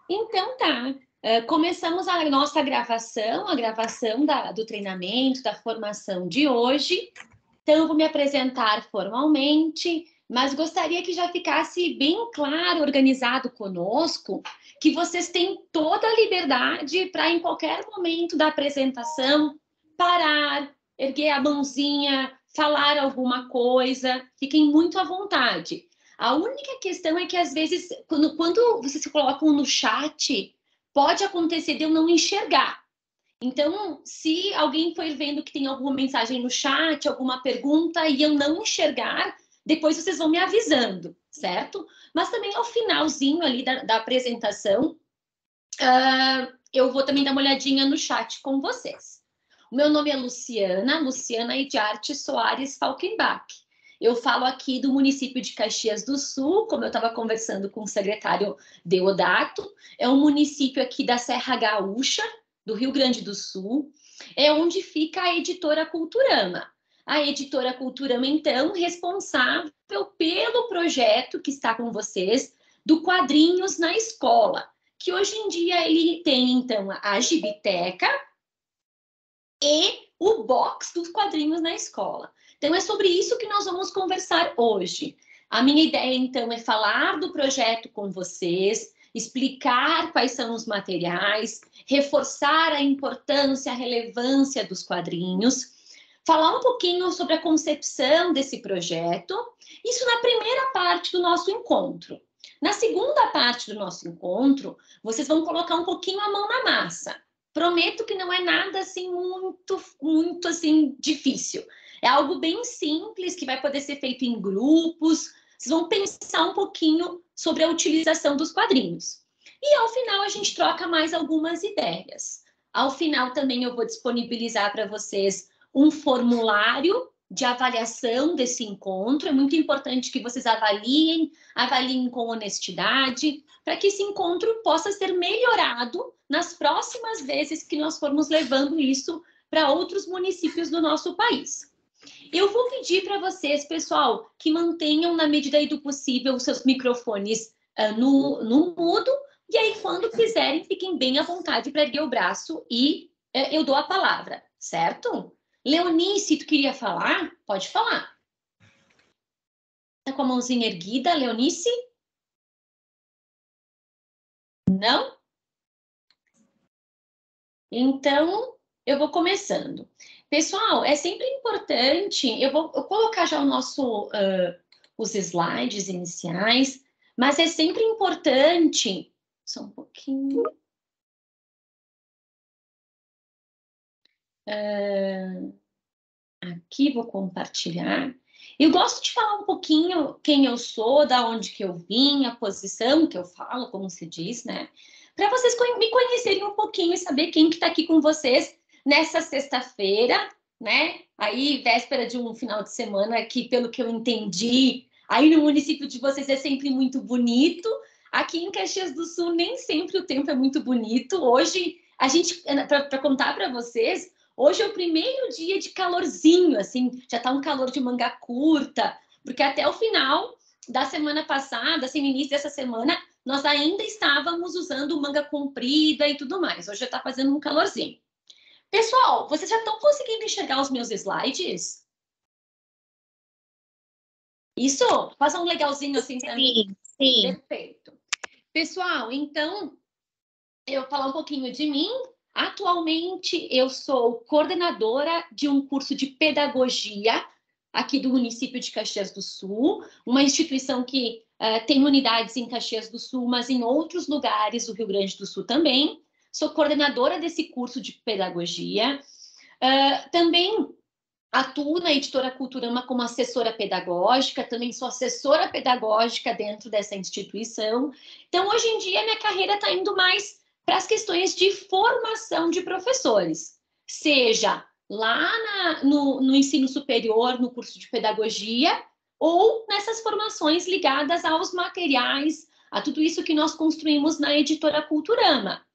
Então tá. Começamos a nossa gravação, do treinamento, da formação de hoje. Então, eu vou me apresentar formalmente, mas gostaria que já ficasse bem claro, organizado conosco, que vocês têm toda a liberdade para, em qualquer momento da apresentação, parar, erguer a mãozinha, falar alguma coisa. Fiquem muito à vontade. A única questão é que, às vezes, quando vocês se colocam no chat, pode acontecer de eu não enxergar. Então, se alguém for vendo que tem alguma mensagem no chat, alguma pergunta, e eu não enxergar, depois vocês vão me avisando, certo? Mas também ao finalzinho ali da apresentação, eu vou também dar uma olhadinha no chat com vocês. O meu nome é Luciana Ediarte Soares Falkenbach. Eu falo aqui do município de Caxias do Sul, como eu estava conversando com o secretário Deodato. É um município aqui da Serra Gaúcha, do Rio Grande do Sul. É onde fica a Editora Culturama. A Editora Culturama, então, responsável pelo projeto que está com vocês, do Quadrinhos na Escola, que hoje em dia ele tem, então, a Gibiteca e o box dos quadrinhos na escola. Então, é sobre isso que nós vamos conversar hoje. A minha ideia, então, é falar do projeto com vocês, explicar quais são os materiais, reforçar a importância, a relevância dos quadrinhos, falar um pouquinho sobre a concepção desse projeto, isso na primeira parte do nosso encontro. Na segunda parte do nosso encontro, vocês vão colocar um pouquinho a mão na massa. Prometo que não é nada assim muito assim difícil. É algo bem simples que vai poder ser feito em grupos. Vocês vão pensar um pouquinho sobre a utilização dos quadrinhos. E ao final a gente troca mais algumas ideias. Ao final também eu vou disponibilizar para vocês um formulário de avaliação desse encontro. É muito importante que vocês avaliem com honestidade, para que esse encontro possa ser melhorado nas próximas vezes que nós formos levando isso para outros municípios do nosso país. Eu vou pedir para vocês, pessoal, que mantenham, na medida do possível, os seus microfones no mudo, e aí, quando quiserem, fiquem bem à vontade para erguer o braço e eu dou a palavra, certo? Leonice, tu queria falar? Pode falar. Tá com a mãozinha erguida, Leonice? Não? Então, eu vou começando. Pessoal, é sempre importante, eu vou colocar já os slides iniciais, mas é sempre importante, só um pouquinho. Aqui, vou compartilhar. Eu gosto de falar um pouquinho quem eu sou, da onde que eu vim, a posição que eu falo, como se diz, né? Para vocês me conhecerem um pouquinho e saber quem que está aqui com vocês nessa sexta-feira, né? Aí, véspera de um final de semana que, pelo que eu entendi, aí no município de vocês é sempre muito bonito. Aqui em Caxias do Sul, nem sempre o tempo é muito bonito. Hoje, a gente, para contar para vocês, hoje é o primeiro dia de calorzinho, assim, já tá um calor de manga curta, porque até o final da semana passada, assim, no início dessa semana, nós ainda estávamos usando manga comprida e tudo mais. Hoje já tá fazendo um calorzinho. Pessoal, vocês já estão conseguindo enxergar os meus slides? Isso? Faça um legalzinho assim para mim. Sim. Perfeito. Pessoal, então, eu vou falar um pouquinho de mim. Atualmente, eu sou coordenadora de um curso de pedagogia aqui do município de Caxias do Sul, uma instituição que tem unidades em Caxias do Sul, mas em outros lugares do Rio Grande do Sul também. Sou coordenadora desse curso de pedagogia. Também atuo na Editora Culturama como assessora pedagógica, também sou assessora pedagógica dentro dessa instituição. Então, hoje em dia, minha carreira está indo mais para as questões de formação de professores, seja lá no ensino superior, no curso de pedagogia, ou nessas formações ligadas aos materiais, a tudo isso que nós construímos na Editora Culturama.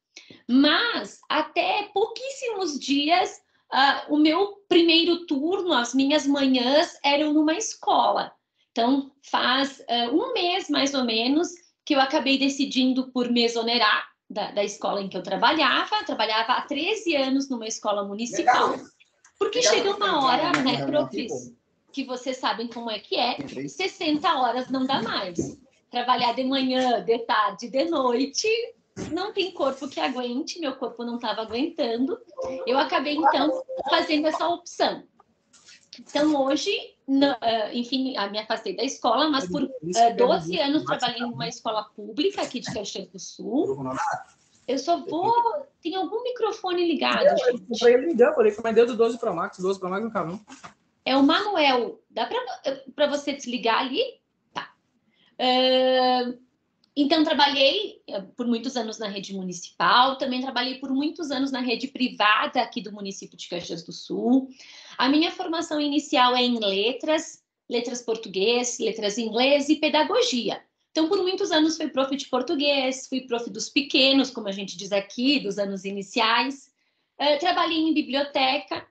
Mas, até pouquíssimos dias, o meu primeiro turno, as minhas manhãs, eram numa escola. Então, faz um mês, mais ou menos, que eu acabei decidindo por me exonerar da escola em que eu trabalhava há 13 anos numa escola municipal, porque chega uma hora, né, profs, que vocês sabem como é que é, 60 horas não dá mais. Trabalhar de manhã, de tarde, de noite, não tem corpo que aguente, meu corpo não estava aguentando. Eu acabei, então, fazendo essa opção. Então, hoje, enfim, me afastei da escola, mas por 12 anos trabalhei numa escola pública aqui de Caxias do Sul. Eu só vou... Tem algum microfone ligado, gente? Ele ligou, falei que mandei do 12 Pro Max. 12 Pro Max não cabe, não. É o Manuel. Dá para você desligar ali? Tá. Então, trabalhei por muitos anos na rede municipal, também trabalhei por muitos anos na rede privada aqui do município de Caxias do Sul. A minha formação inicial é em letras português, letras inglês e pedagogia. Então, por muitos anos fui prof de português, fui prof dos pequenos, como a gente diz aqui, dos anos iniciais. Trabalhei em biblioteca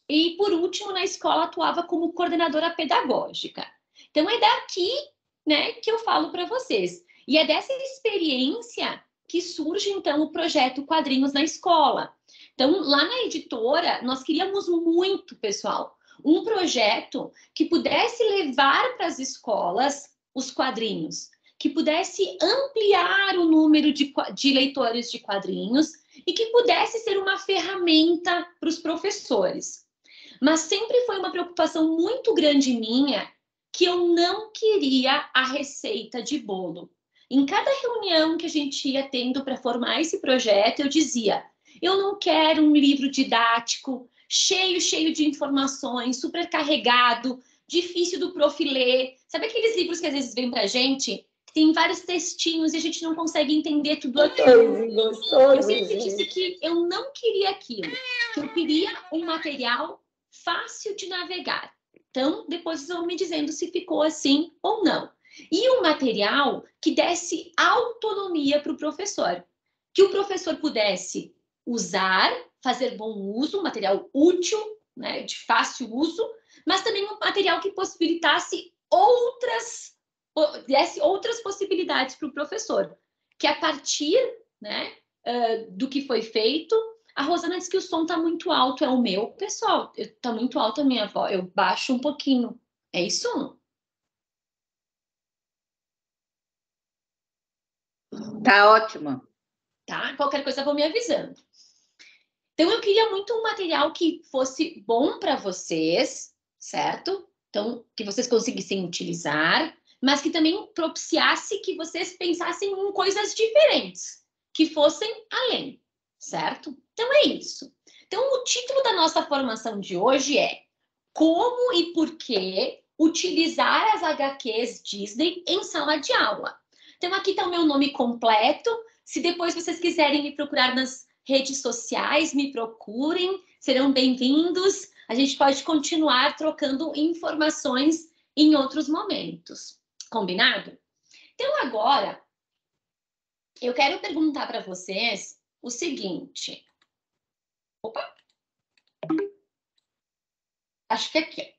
e, por último, na escola atuava como coordenadora pedagógica. Então, é daqui, né, que eu falo para vocês. E é dessa experiência que surge, então, o projeto Quadrinhos na Escola. Então, lá na editora, nós queríamos muito, pessoal, um projeto que pudesse levar para as escolas os quadrinhos, que pudesse ampliar o número de leitores de quadrinhos e que pudesse ser uma ferramenta para os professores. Mas sempre foi uma preocupação muito grande minha que eu não queria a receita de bolo. Em cada reunião que a gente ia tendo para formar esse projeto, eu dizia, eu não quero um livro didático, cheio de informações, supercarregado, difícil do prof ler. Sabe aqueles livros que às vezes vêm para a gente, que tem vários textinhos e a gente não consegue entender tudo aquilo? Eu sempre disse que eu não queria aquilo, que eu queria um material fácil de navegar. Então, depois vocês vão me dizendo se ficou assim ou não. E um material que desse autonomia para o professor. Que o professor pudesse usar, fazer bom uso, um material útil, né, de fácil uso, mas também um material que possibilitasse desse outras possibilidades para o professor. Que a partir, né, do que foi feito, a Rosana disse que o som está muito alto, é o meu. Pessoal, está muito alto a minha voz, eu baixo um pouquinho. É isso? Tá ótimo. Tá? Qualquer coisa, vou me avisando. Então, eu queria muito um material que fosse bom para vocês, certo? Então, que vocês conseguissem utilizar, mas que também propiciasse que vocês pensassem em coisas diferentes, que fossem além, certo? Então, é isso. Então, o título da nossa formação de hoje é Como e por que utilizar as HQs Disney em sala de aula. Então, aqui está o meu nome completo. Se depois vocês quiserem me procurar nas redes sociais, me procurem, serão bem-vindos. A gente pode continuar trocando informações em outros momentos. Combinado? Então, agora, eu quero perguntar para vocês o seguinte. Opa! Acho que aqui.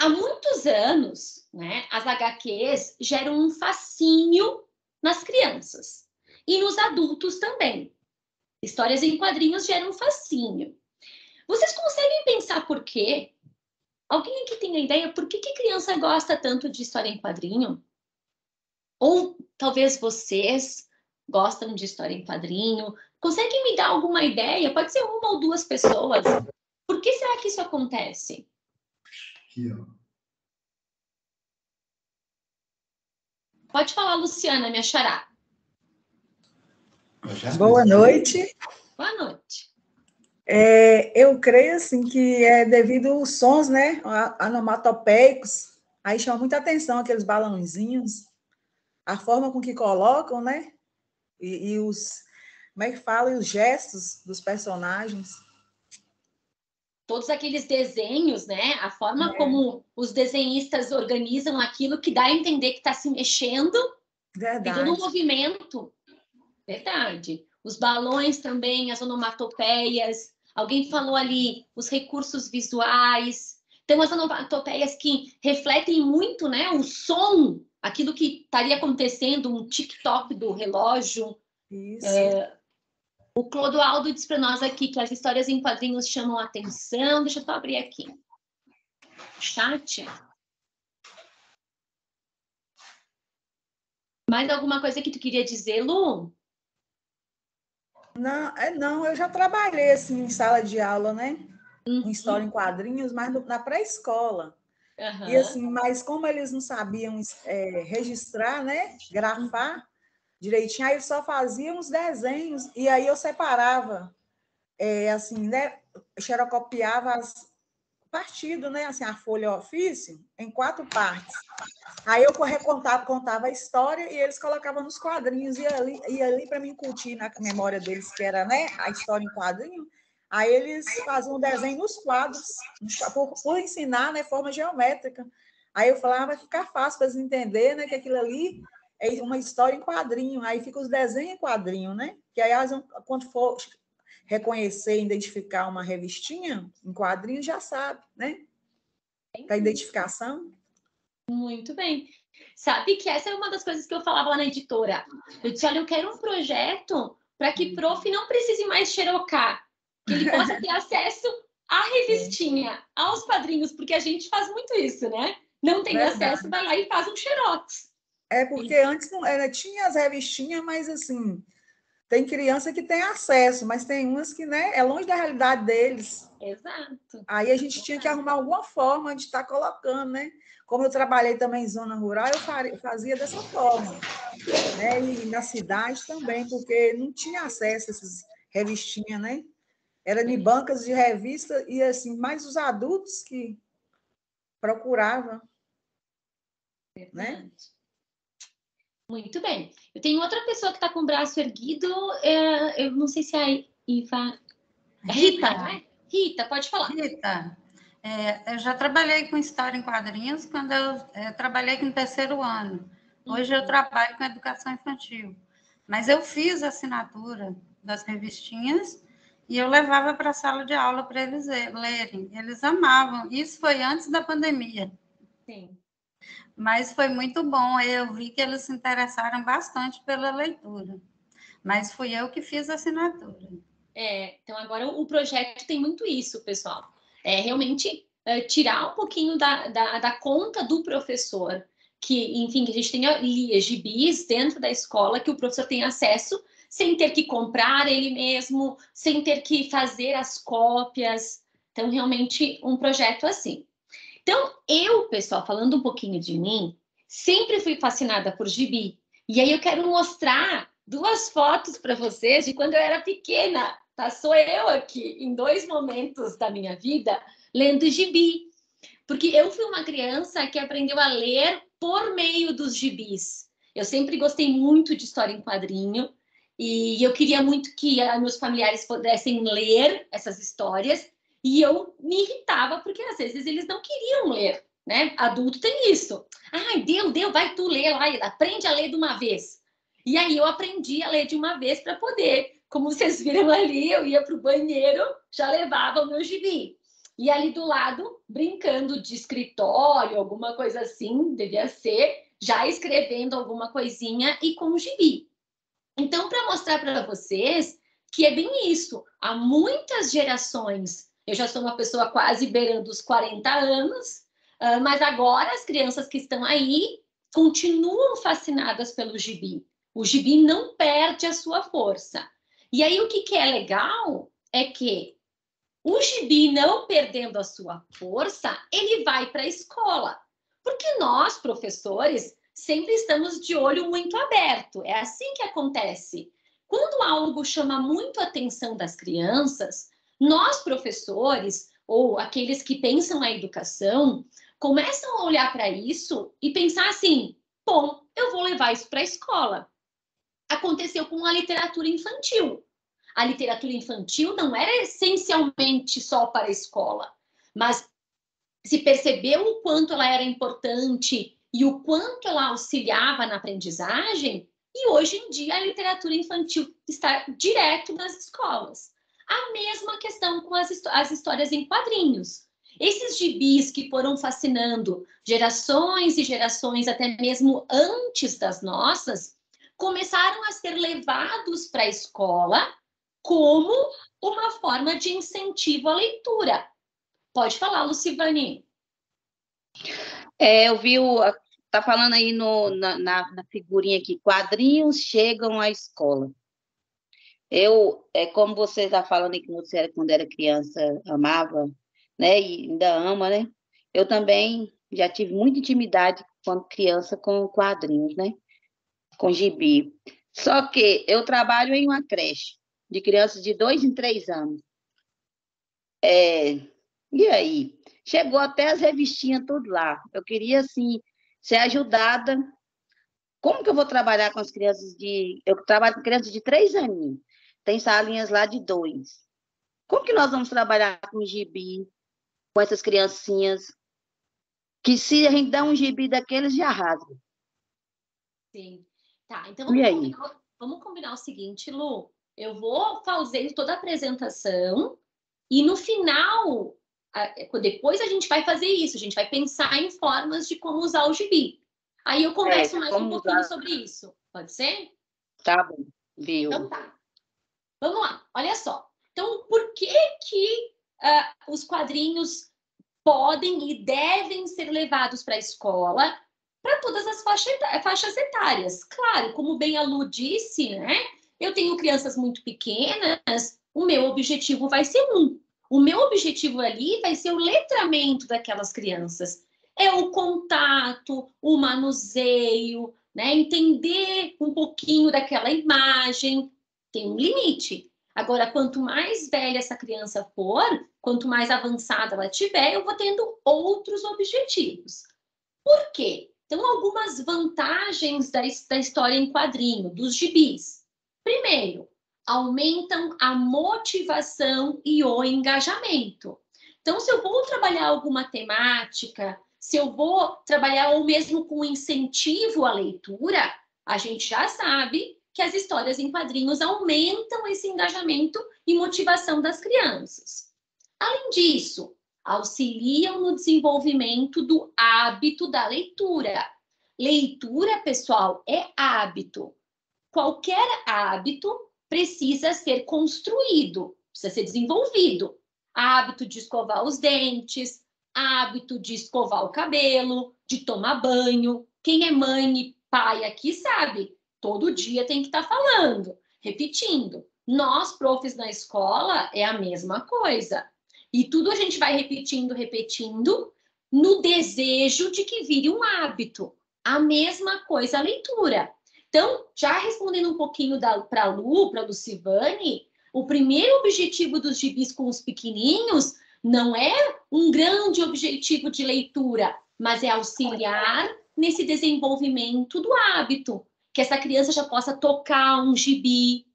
Há muitos anos, né, as HQs geram um fascínio nas crianças e nos adultos também. Histórias em quadrinhos geram um fascínio. Vocês conseguem pensar por quê? Alguém aqui tem a ideia por que criança gosta tanto de história em quadrinho? Ou talvez vocês gostam de história em quadrinho? Conseguem me dar alguma ideia? Pode ser uma ou duas pessoas. Por que será que isso acontece? Aqui, ó. Pode falar, Luciana, minha xará. Boa noite. Boa noite. Eu creio assim que é devido aos sons, né, onomatopeicos, aí chama muita atenção aqueles balãozinhos, a forma com que colocam, né, e os, como é que fala, e os gestos dos personagens. Todos aqueles desenhos, né, a forma como os desenhistas organizam aquilo que dá a entender que está se mexendo, Verdade. tem todo um movimento. Verdade. Os balões também, as onomatopeias. Alguém falou ali os recursos visuais. Então, as onomatopeias que refletem muito, né, o som aquilo que estaria acontecendo, um TikTok do relógio. Isso. O Clodoaldo diz para nós aqui que as histórias em quadrinhos chamam a atenção. Deixa eu só abrir aqui. Chat. Mais alguma coisa que tu queria dizer, Lu? Não, eu já trabalhei assim em sala de aula, né? Com história em quadrinhos, mas na pré-escola. E assim, mas como eles não sabiam registrar, né? Grafar direitinho, aí eles só faziam os desenhos, e aí eu separava, assim, né? Xerocopiava as partido, né? Assim, a folha ofício, em 4 partes. Aí eu contava a história e eles colocavam nos quadrinhos, e ali para me incutir na memória deles, que era, né, a história em quadrinho, aí eles faziam um desenho nos quadros, por ensinar, né, forma geométrica. Aí eu falava, vai ficar fácil para eles entenderem, né, que aquilo ali é uma história em quadrinho, aí fica os desenhos em quadrinho, né? Que aí, quando for reconhecer, identificar uma revistinha em quadrinho, já sabe, né? Para identificação. Muito bem. Sabe que essa é uma das coisas que eu falava lá na editora. Eu disse, olha, eu quero um projeto para que prof não precise mais xerocar, que ele possa ter acesso à revistinha, aos quadrinhos, porque a gente faz muito isso, né? Não tem acesso, vai lá e faz um xerox. Porque antes não era, tinha as revistinhas, mas assim, tem criança que tem acesso, mas tem umas que, né, é longe da realidade deles. Exato. Aí a gente tinha que arrumar alguma forma de estar colocando, né? Como eu trabalhei também em zona rural, eu fazia dessa forma, né? E na cidade também, porque não tinha acesso a essas revistinhas, né? Era de bancas de revista e, assim, mais os adultos que procuravam, né? Muito bem. Eu tenho outra pessoa que está com o braço erguido, eu não sei se é a Iva... Rita, né? Rita, pode falar. Rita, eu já trabalhei com história em quadrinhos quando eu trabalhei no 3º ano. Hoje eu trabalho com educação infantil. Mas eu fiz a assinatura das revistinhas e eu levava para a sala de aula para eles lerem. Eles amavam. Isso foi antes da pandemia. Sim. Mas foi muito bom. Eu vi que eles se interessaram bastante pela leitura. Mas fui eu que fiz a assinatura. Então agora o projeto tem muito isso, pessoal. Realmente tirar um pouquinho da conta do professor, que, enfim, que a gente tenha gibis dentro da escola, que o professor tenha acesso, sem ter que comprar ele mesmo, sem ter que fazer as cópias. Então, realmente, um projeto assim. Então, eu, pessoal, falando um pouquinho de mim, sempre fui fascinada por gibi. E aí eu quero mostrar 2 fotos para vocês de quando eu era pequena. Tá? Sou eu aqui, em 2 momentos da minha vida, lendo gibi. Porque eu fui uma criança que aprendeu a ler por meio dos gibis. Eu sempre gostei muito de história em quadrinho. E eu queria muito que meus familiares pudessem ler essas histórias. E eu me irritava, porque às vezes eles não queriam ler, né? Adulto tem isso. Ai, deu, vai tu ler lá, aprende a ler de uma vez. E aí eu aprendi a ler de uma vez para poder, como vocês viram ali, eu ia para o banheiro, já levava o meu gibi. E ali do lado, brincando de escritório, alguma coisa assim, devia ser, já escrevendo alguma coisinha e com o gibi. Então, para mostrar para vocês que é bem isso, há muitas gerações, eu já sou uma pessoa quase beirando os 40 anos, mas agora as crianças que estão aí continuam fascinadas pelo gibi. O gibi não perde a sua força. E aí o que é legal é que o gibi, não perdendo a sua força, ele vai para a escola. Porque nós, professores, sempre estamos de olho muito aberto. É assim que acontece. Quando algo chama muito a atenção das crianças, nós, professores, ou aqueles que pensam a educação, começam a olhar para isso e pensar assim, bom, eu vou levar isso para a escola. Aconteceu com a literatura infantil. A literatura infantil não era essencialmente só para a escola, mas se percebeu o quanto ela era importante e o quanto ela auxiliava na aprendizagem, e hoje em dia a literatura infantil está direto nas escolas. A mesma questão com as histórias em quadrinhos. Esses gibis que foram fascinando gerações e gerações, até mesmo antes das nossas, começaram a ser levados para a escola como uma forma de incentivo à leitura. Pode falar, Lucivani. Eu vi tá falando aí na figurinha aqui, quadrinhos chegam à escola. Como você está falando aí que você quando era criança amava, né, e ainda ama, né? Eu também já tive muita intimidade quando criança com quadrinhos, né? Com gibi. Só que eu trabalho em uma creche de crianças de 2 em 3 anos. E aí? Chegou até as revistinhas tudo lá. Eu queria, assim, ser ajudada. Como que eu vou trabalhar com as crianças Eu trabalho com crianças de 3 aninhos. Tem salinhas lá de 2. Como que nós vamos trabalhar com gibi, com essas criancinhas, que se a gente dá um gibi daqueles, já rasga? Sim. Tá, então vamos combinar o seguinte, Lu. Eu vou fazer toda a apresentação e no final, depois a gente vai fazer isso, a gente vai pensar em formas de como usar o gibi. Aí eu converso mais um pouquinho sobre isso. Pode ser? Tá bom, viu? Então tá. Vamos lá, olha só. Então, por que os quadrinhos podem e devem ser levados para a escola para todas as faixas etárias? Claro, como bem a Lu disse, né? Eu tenho crianças muito pequenas, o meu objetivo vai ser O meu objetivo ali vai ser o letramento daquelas crianças. É o contato, o manuseio, né? Entender um pouquinho daquela imagem. Tem um limite. Agora, quanto mais velha essa criança for, quanto mais avançada ela tiver, eu vou tendo outros objetivos. Por quê? Então, algumas vantagens da história em quadrinho, dos gibis. Primeiro, aumentam a motivação e o engajamento. Então, se eu vou trabalhar alguma temática, se eu vou trabalhar ou mesmo com incentivo à leitura, a gente já sabe que as histórias em quadrinhos aumentam esse engajamento e motivação das crianças. Além disso, auxiliam no desenvolvimento do hábito da leitura. Leitura, pessoal, é hábito. Qualquer hábito precisa ser construído, precisa ser desenvolvido. Hábito de escovar os dentes, hábito de escovar o cabelo, de tomar banho. Quem é mãe e pai aqui sabe, todo dia tem que estar falando, repetindo. Nós, profs na escola, é a mesma coisa. E tudo a gente vai repetindo, no desejo de que vire um hábito. A mesma coisa a leitura. Então, já respondendo um pouquinho para a Lu, para a Lucivani, o primeiro objetivo dos gibis com os pequenininhos não é um grande objetivo de leitura, mas é auxiliar nesse desenvolvimento do hábito, que essa criança já possa tocar um gibi.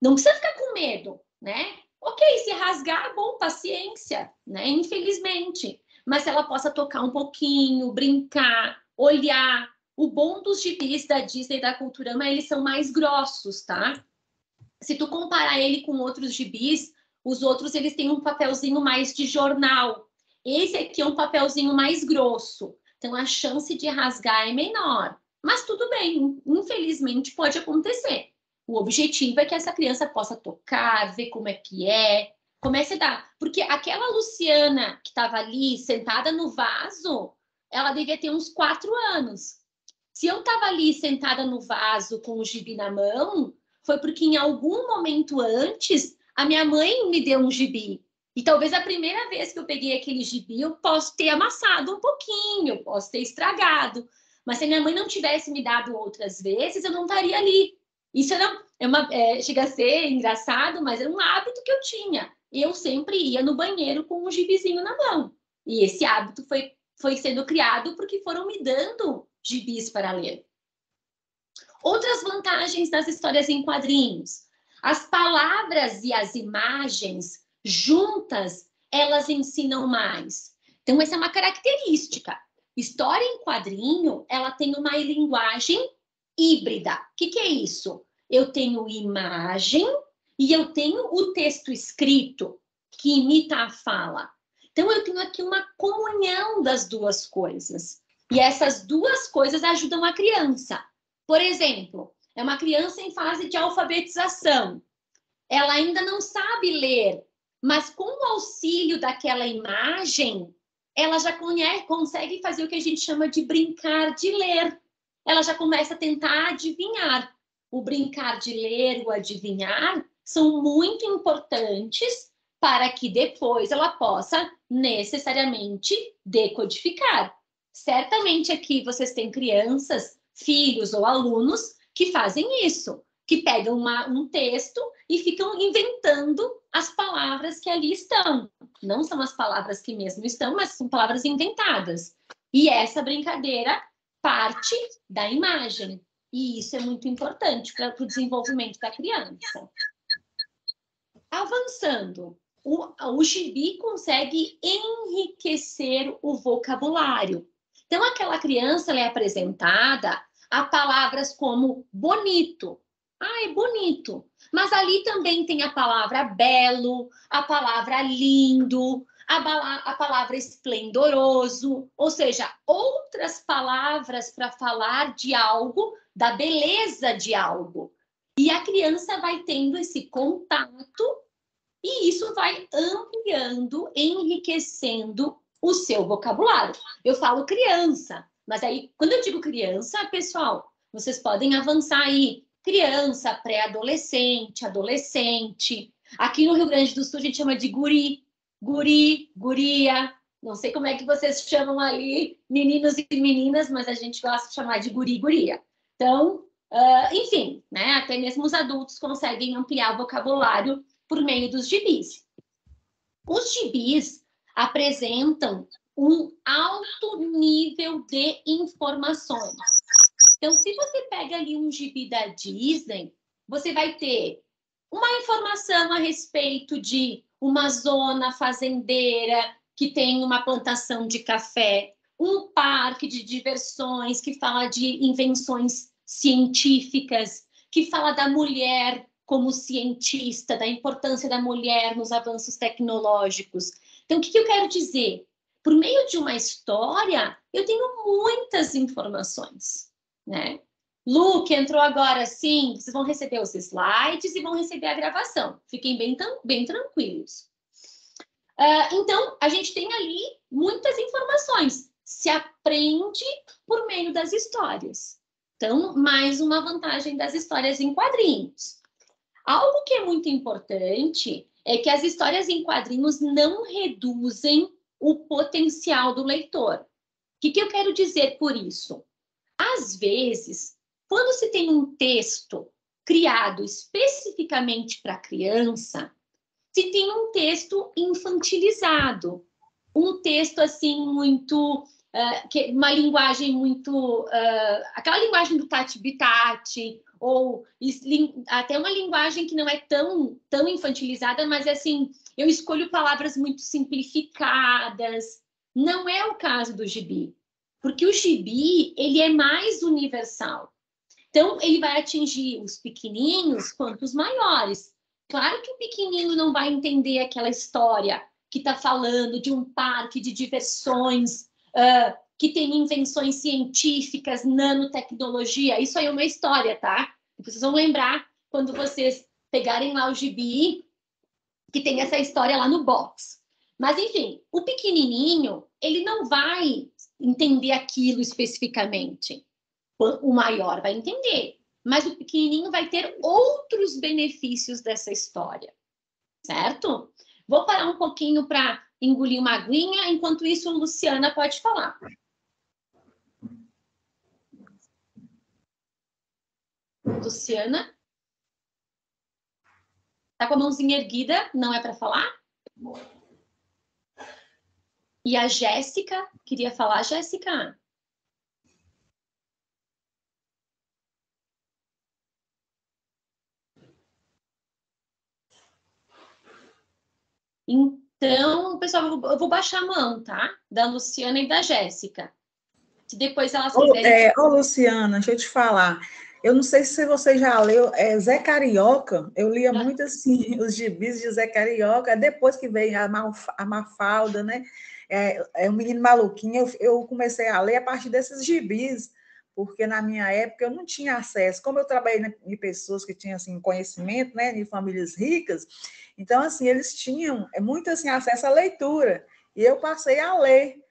Não precisa ficar com medo, né? Ok, se rasgar, bom, paciência, né? Infelizmente. Mas se ela possa tocar um pouquinho, brincar, olhar. O bom dos gibis da Disney e da Culturama, eles são mais grossos, tá? Se tu comparar ele com outros gibis, os outros eles têm um papelzinho mais de jornal. Esse aqui é um papelzinho mais grosso. Então a chance de rasgar é menor. Mas tudo bem, infelizmente pode acontecer. O objetivo é que essa criança possa tocar, ver como é que é, comece a dar. Porque aquela Luciana que estava ali sentada no vaso, ela devia ter uns 4 anos. Se eu estava ali sentada no vaso com o gibi na mão, foi porque em algum momento antes a minha mãe me deu um gibi. E talvez a primeira vez que eu peguei aquele gibi eu posso ter amassado um pouquinho, eu posso ter estragado. Mas se a minha mãe não tivesse me dado outras vezes, eu não estaria ali. Isso chega a ser engraçado, mas era um hábito que eu tinha. Eu sempre ia no banheiro com um gibizinho na mão. E esse hábito foi sendo criado porque foram me dando gibis para ler. Outras vantagens das histórias em quadrinhos. As palavras e as imagens juntas, elas ensinam mais. Então, essa é uma característica. História em quadrinho, ela tem uma linguagem híbrida. O que é isso? Eu tenho imagem e eu tenho o texto escrito, que imita a fala. Então, eu tenho aqui uma comunhão das duas coisas. E essas duas coisas ajudam a criança. Por exemplo, é uma criança em fase de alfabetização. Ela ainda não sabe ler, mas com o auxílio daquela imagem, ela já consegue fazer o que a gente chama de brincar de ler. Ela já começa a tentar adivinhar. O brincar de ler, o adivinhar, são muito importantes para que depois ela possa necessariamente decodificar. Certamente aqui vocês têm crianças, filhos ou alunos que fazem isso, que pegam um texto e ficam inventando as palavras que ali estão. Não são as palavras que mesmo estão, mas são palavras inventadas. E essa brincadeira parte da imagem. E isso é muito importante para o desenvolvimento da criança. Avançando, o gibi consegue enriquecer o vocabulário. Então, aquela criança ela é apresentada a palavras como bonito. Ah, é bonito. Mas ali também tem a palavra belo, a palavra lindo, a palavra esplendoroso, ou seja, outras palavras para falar de algo, da beleza de algo. E a criança vai tendo esse contato e isso vai ampliando, enriquecendo o seu vocabulário. Eu falo criança, mas aí, quando eu digo criança, pessoal, vocês podem avançar aí. Criança, pré-adolescente, adolescente. Aqui no Rio Grande do Sul a gente chama de guri, guria. Não sei como é que vocês chamam ali, meninos e meninas, mas a gente gosta de chamar de guri, guria. Então, enfim, né? Até mesmo os adultos conseguem ampliar o vocabulário por meio dos gibis. Os gibis apresentam um alto nível de informações. Então, se você pega ali um gibi da Disney, você vai ter uma informação a respeito de uma zona fazendeira que tem uma plantação de café, um parque de diversões que fala de invenções científicas, que fala da mulher como cientista, da importância da mulher nos avanços tecnológicos. Então, o que eu quero dizer? Por meio de uma história, eu tenho muitas informações, né? Luke entrou agora, sim, vocês vão receber os slides e vão receber a gravação. Fiquem bem tranquilos. Então, a gente tem ali muitas informações. Se aprende por meio das histórias. Então, mais uma vantagem das histórias em quadrinhos. Algo que é muito importante é que as histórias em quadrinhos não reduzem o potencial do leitor. O que eu quero dizer por isso? Às vezes, quando se tem um texto criado especificamente para criança, se tem um texto infantilizado, um texto assim muito, uma linguagem muito, aquela linguagem do tati-bitati, ou até uma linguagem que não é tão infantilizada, mas assim, eu escolho palavras muito simplificadas. Não é o caso do gibi, porque o gibi, ele é mais universal. Então, ele vai atingir os pequenininhos quanto os maiores. Claro que o pequenininho não vai entender aquela história que está falando de um parque de diversões, que tem invenções científicas, nanotecnologia. Isso aí é uma história, tá? Vocês vão lembrar quando vocês pegarem lá o gibi, que tem essa história lá no box. Mas, enfim, o pequenininho, ele não vai entender aquilo especificamente. O maior vai entender, mas o pequenininho vai ter outros benefícios dessa história, certo? Vou parar um pouquinho para engolir uma aguinha, enquanto isso, Luciana pode falar. Luciana? Tá com a mãozinha erguida, não é para falar? E a Jéssica, queria falar, Jéssica? Então, pessoal, eu vou baixar a mão, tá? Da Luciana e da Jéssica. Se depois elas quiserem... Luciana, deixa eu te falar. Eu não sei se você já leu, Zé Carioca. Eu lia muito assim, os gibis de Zé Carioca. Depois que veio a Mafalda, né? Um menino maluquinho. Eu comecei a ler a partir desses gibis, porque na minha época eu não tinha acesso. Como eu trabalhei em pessoas que tinham assim, conhecimento, né? De famílias ricas, então assim eles tinham muito assim, acesso à leitura. E eu passei a ler.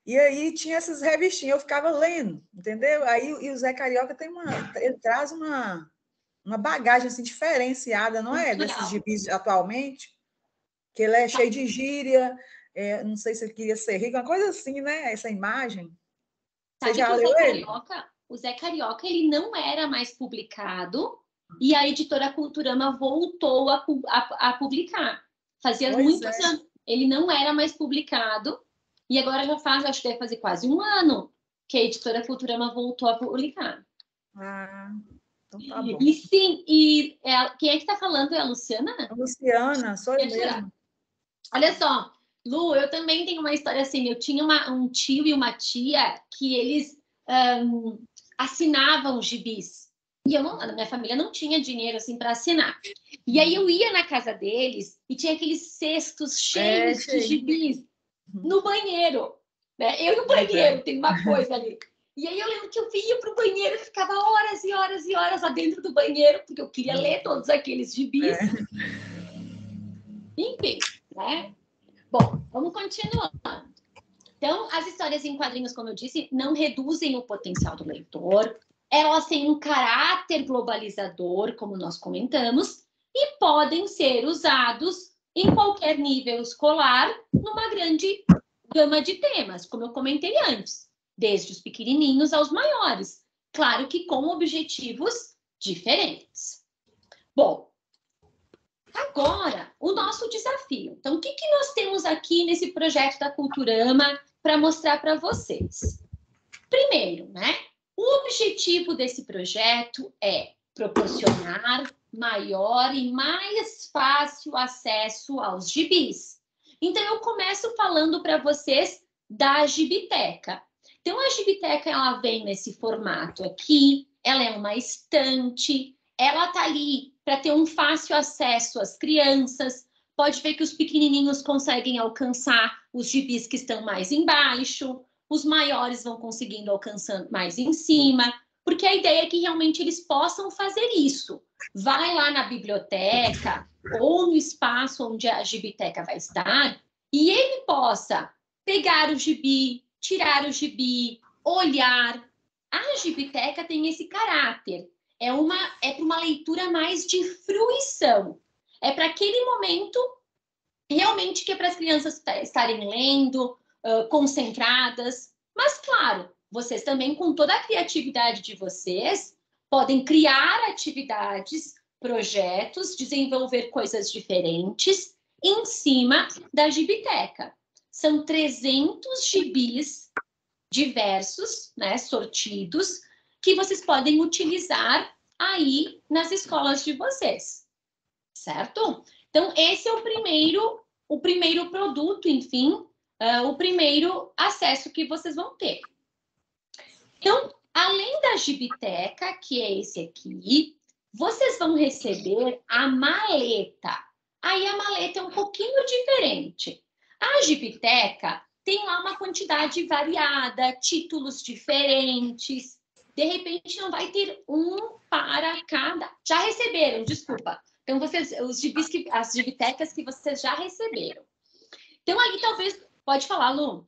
E aí tinha essas revistinhas, eu ficava lendo, entendeu? Aí e o Zé Carioca ele traz uma bagagem assim, diferenciada, não é? Desses gibis atualmente, que ele é cheio de gíria, não sei se ele queria ser rico, uma coisa assim, né? Essa imagem. Você Sabe já que leu ele? O Zé Carioca, ele não era mais publicado, e a editora Culturama voltou a publicar. Fazia Pois muitos é. anos. Ele não era mais publicado, e agora já faz, acho que deve fazer quase um ano que a editora Culturama voltou a publicar. Ah, então tá bom. E sim, quem é que está falando? É a Luciana? Luciana, sou eu mesma. Olha só, Lu, eu também tenho uma história assim. Eu tinha um tio e uma tia que eles assinavam gibis. E na minha família não tinha dinheiro assim para assinar. E aí eu ia na casa deles e tinha aqueles cestos cheios de gibis no banheiro. Né? Eu no banheiro, tem uma coisa ali. E aí eu lembro que eu ia para o banheiro e ficava horas e horas e horas lá dentro do banheiro, porque eu queria ler todos aqueles gibis. Enfim, né? Bom, vamos continuando. Então, as histórias em quadrinhos, como eu disse, não reduzem o potencial do leitor. Elas têm um caráter globalizador, como nós comentamos, e podem ser usados em qualquer nível escolar, numa grande gama de temas, como eu comentei antes, desde os pequenininhos aos maiores. Claro que com objetivos diferentes. Bom, agora, o nosso desafio. Então, o que nós temos aqui nesse projeto da Culturama para mostrar para vocês? Primeiro, né? O objetivo desse projeto é proporcionar maior e mais fácil acesso aos gibis. Então, eu começo falando para vocês da Gibiteca. Então, a Gibiteca, ela vem nesse formato aqui, ela é uma estante, ela tá ali para ter um fácil acesso às crianças. Pode ver que os pequenininhos conseguem alcançar os gibis que estão mais embaixo, os maiores vão conseguindo alcançar mais em cima, porque a ideia é que realmente eles possam fazer isso. Vai lá na biblioteca ou no espaço onde a Gibiteca vai estar e ele possa pegar o gibi, tirar o gibi, olhar. A Gibiteca tem esse caráter. É para uma leitura mais de fruição. É para aquele momento realmente que é para as crianças estarem lendo, concentradas. Mas, claro, vocês também, com toda a criatividade de vocês, podem criar atividades, projetos, desenvolver coisas diferentes em cima da Gibiteca. São 300 gibis diversos, né, sortidos, que vocês podem utilizar aí nas escolas de vocês, certo? Então, esse é o primeiro produto, enfim, o primeiro acesso que vocês vão ter. Então, além da Gibiteca, que é esse aqui, vocês vão receber a maleta. Aí a maleta é um pouquinho diferente. A Gibiteca tem lá uma quantidade variada, títulos diferentes. De repente, não vai ter um para cada. Já receberam, desculpa. Então, as gibitecas que vocês já receberam. Então, ali talvez... Pode falar, Lu.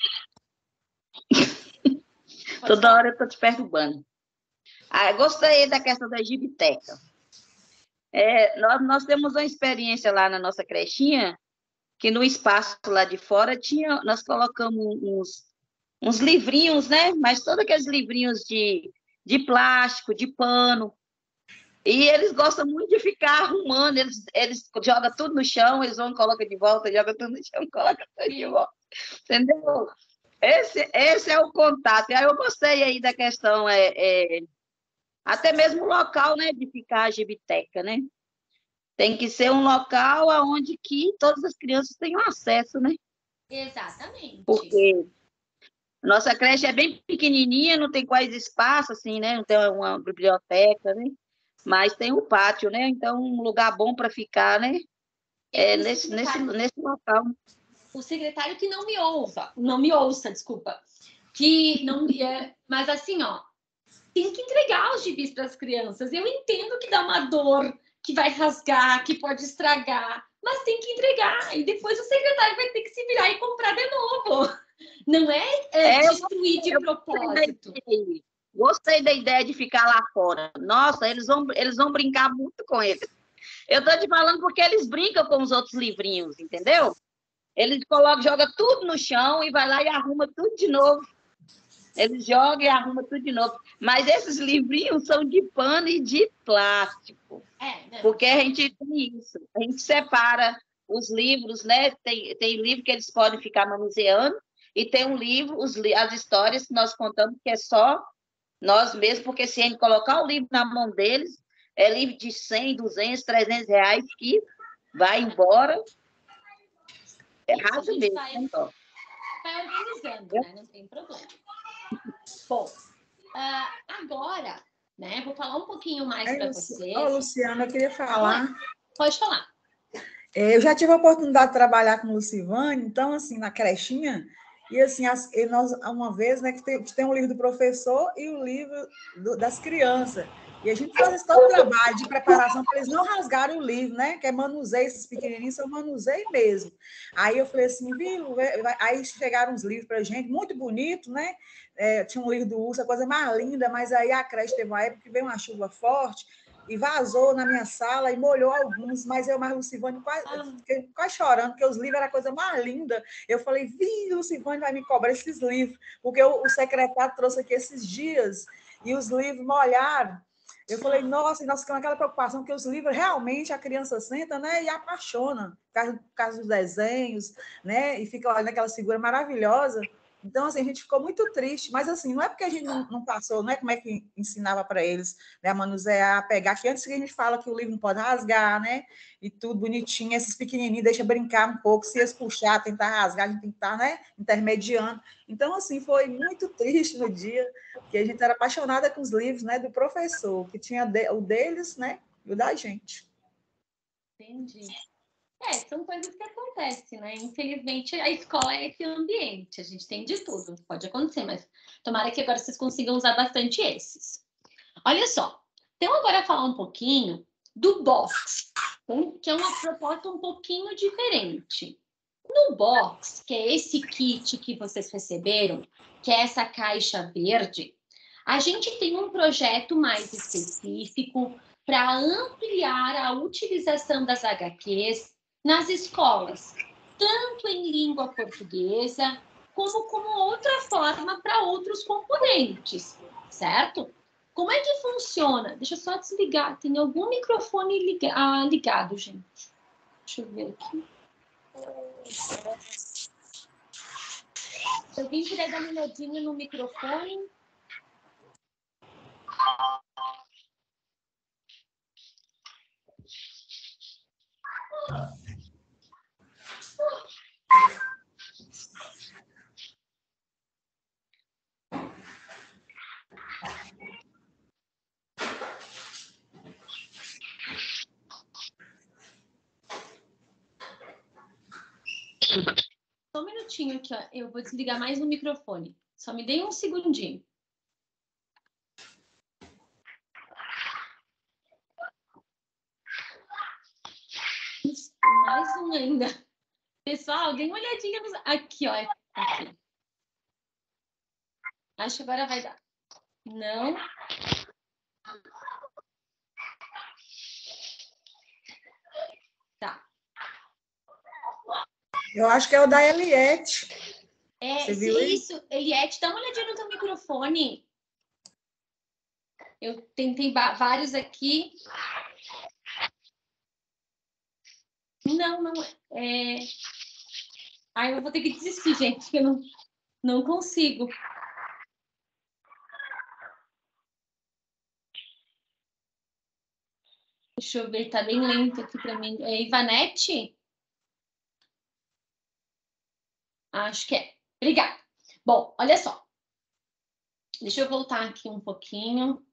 Toda hora eu estou te perturbando. Gostei da questão da gibiteca. Nós temos uma experiência lá na nossa crechinha, que no espaço lá de fora nós colocamos uns livrinhos, né? Mas todos aqueles livrinhos de plástico, de pano. E eles gostam muito de ficar arrumando, eles jogam tudo no chão, eles vão, colocam de volta, jogam tudo no chão, colocam tudo de volta. Entendeu? Esse é o contato. E aí eu gostei aí da questão, até mesmo o local, né, de ficar a gibiteca, né? Tem que ser um local onde que todas as crianças tenham acesso, né? Exatamente. Porque Nossa creche é bem pequenininha, não tem quase espaço, assim, né? Não tem uma biblioteca, né? Mas tem o pátio, né? Então, um lugar bom para ficar, né? É nesse local. O secretário que não me ouça, desculpa. Que não, mas assim, ó, tem que entregar os gibis para as crianças. Eu entendo que dá uma dor, que vai rasgar, que pode estragar, mas tem que entregar. E depois o secretário vai ter que se virar e comprar de novo. Não é destruir de propósito. Gostei da ideia de ficar lá fora. Nossa, eles vão brincar muito com eles. Eu estou te falando porque eles brincam com os outros livrinhos, entendeu? Eles jogam tudo no chão e vai lá e arruma tudo de novo. Eles jogam e arrumam tudo de novo. Mas esses livrinhos são de pano e de plástico. Porque a gente tem isso. A gente separa os livros, né? Tem livro que eles podem ficar manuseando e tem um livro, as histórias que nós contamos que é só nós mesmos, porque se a gente colocar o livro na mão deles, é livro de 100, 200, 300 reais que vai embora. Errado mesmo. Vai organizando, né? Não tem problema. Bom, agora, né? Vou falar um pouquinho mais para vocês. Ô, Luciana, eu queria falar. Pode falar. Eu já tive a oportunidade de trabalhar com o Lucivane, então, assim, na crechinha, e assim, nós, uma vez, né, que tem um livro do professor e o livro das crianças. E a gente faz esse todo trabalho de preparação para eles não rasgarem o livro, né? Que é manuseio, esses pequenininhos são manuseio mesmo. Aí eu falei assim, viu? Aí chegaram uns livros para a gente, muito bonito, né? Tinha um livro do Urso, a coisa mais linda, mas aí a creche teve uma época que veio uma chuva forte e vazou na minha sala e molhou alguns, mas eu, mais Lucivane, quase chorando, porque os livros eram a coisa mais linda. Eu falei, Lucivane vai me cobrar esses livros, porque o secretário trouxe aqui esses dias e os livros molharam. Eu falei, nossa, e nós ficamos aquela preocupação, porque os livros realmente a criança senta, né, e apaixona, por causa dos desenhos, né, e fica olhando aquela figura maravilhosa. Então, assim, a gente ficou muito triste, mas assim, não é porque a gente não passou, não é como é que ensinava para eles, né, a manusear, a pegar, que antes que a gente fala que o livro não pode rasgar, né, e tudo bonitinho, esses pequenininhos deixa brincar um pouco, se eles puxar, tentar rasgar, a gente tem que estar, né, intermediando. Então, assim, foi muito triste no dia, que a gente era apaixonada com os livros, né, do professor, que tinha o deles, né, e o da gente. Entendi. São coisas que acontecem, né? Infelizmente, a escola é esse ambiente. A gente tem de tudo. Pode acontecer, mas tomara que agora vocês consigam usar bastante esses. Olha só. Então, agora falar um pouquinho do box, que é uma proposta um pouquinho diferente. No box, que é esse kit que vocês receberam, que é essa caixa verde, a gente tem um projeto mais específico para ampliar a utilização das HQs nas escolas, tanto em língua portuguesa, como outra forma para outros componentes, certo? Como é que funciona? Deixa eu só desligar. Tem algum microfone ligado, gente? Deixa eu ver aqui. Se alguém puder dar uma olhadinha no microfone. Só um minutinho aqui, ó. Eu vou desligar mais no microfone. Só me dê um segundinho. Mais um ainda. Pessoal, dê uma olhadinha nos... Aqui, ó. Aqui. Acho que agora vai dar. Não. Tá. Eu acho que é o da Eliette. Você viu isso? Eliette, dá uma olhadinha no teu microfone. Eu tentei vários aqui. Não é. Ai, eu vou ter que desistir, gente, que eu não consigo. Deixa eu ver, tá bem lento aqui para mim. É Ivanete? Acho que é. Obrigada. Bom, olha só. Deixa eu voltar aqui um pouquinho.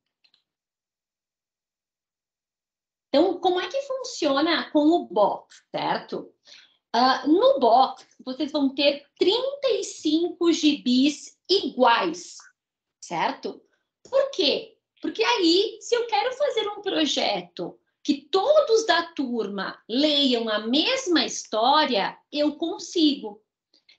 Então, como é que funciona com o box, certo? No box, vocês vão ter 35 gibis iguais, certo? Por quê? Porque aí, se eu quero fazer um projeto que todos da turma leiam a mesma história, eu consigo.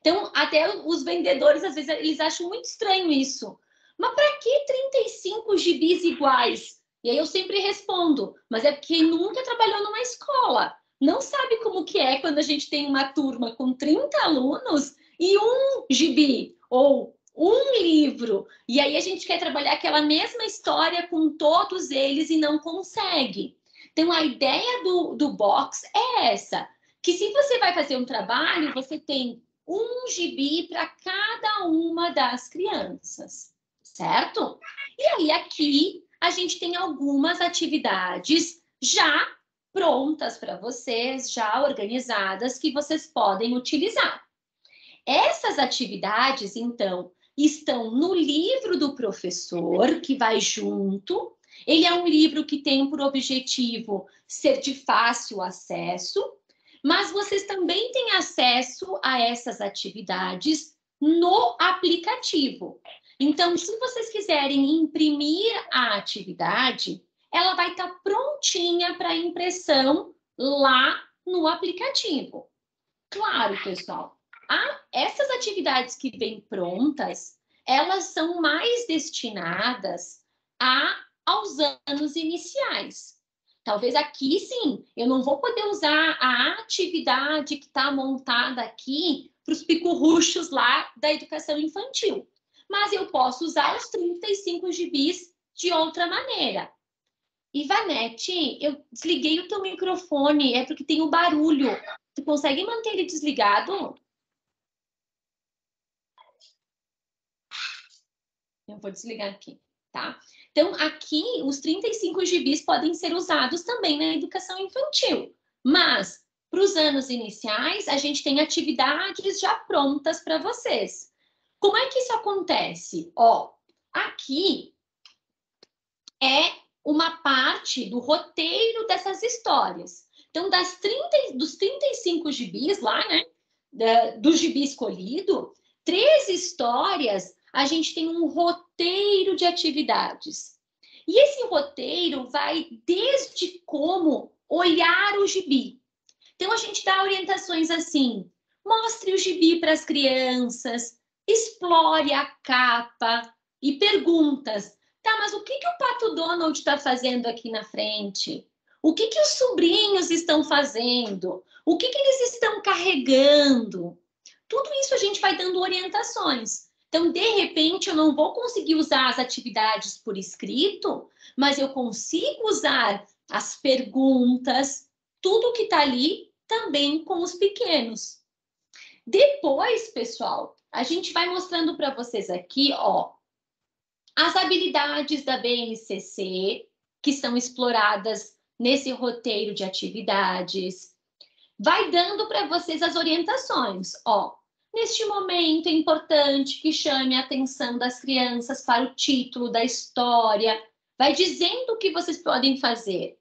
Então, até os vendedores, às vezes, eles acham muito estranho isso. Mas para que 35 gibis iguais? E aí eu sempre respondo, mas é porque quem nunca trabalhou numa escola não sabe como que é quando a gente tem uma turma com 30 alunos e um gibi ou um livro. E aí a gente quer trabalhar aquela mesma história com todos eles e não consegue. Então, a ideia do box é essa, que se você vai fazer um trabalho, você tem um gibi para cada uma das crianças, certo? E aí aqui a gente tem algumas atividades já prontas para vocês, já organizadas, que vocês podem utilizar. Essas atividades, então, estão no livro do professor, que vai junto. Ele é um livro que tem por objetivo ser de fácil acesso, mas vocês também têm acesso a essas atividades no aplicativo. Então, se vocês quiserem imprimir a atividade, ela vai estar prontinha para impressão lá no aplicativo. Claro, pessoal, essas atividades que vêm prontas, elas são mais destinadas aos anos iniciais. Talvez aqui, sim, eu não vou poder usar a atividade que está montada aqui para os picurruchos lá da educação infantil. Mas eu posso usar os 35 gibis de outra maneira. Ivanete, eu desliguei o teu microfone, é porque tem o barulho. Tu consegue manter ele desligado? Eu vou desligar aqui, tá? Então, aqui, os 35 gibis podem ser usados também na educação infantil. Mas, para os anos iniciais, a gente tem atividades já prontas para vocês. Como é que isso acontece? Ó, aqui é uma parte do roteiro dessas histórias. Então, dos 35 gibis lá, né? Do gibi escolhido, 3 histórias, a gente tem um roteiro de atividades. E esse roteiro vai desde como olhar o gibi. Então, a gente dá orientações assim: mostre o gibi para as crianças, explore a capa e perguntas. Tá, mas o que o Pato Donald está fazendo aqui na frente? O que os sobrinhos estão fazendo? O que eles estão carregando? Tudo isso a gente vai dando orientações. Então, de repente, eu não vou conseguir usar as atividades por escrito, mas eu consigo usar as perguntas, tudo que está ali, também com os pequenos. Depois, pessoal, a gente vai mostrando para vocês aqui, ó, as habilidades da BNCC, que são exploradas nesse roteiro de atividades. Vai dando para vocês as orientações. Ó, neste momento é importante que chame a atenção das crianças para o título da história. Vai dizendo o que vocês podem fazer.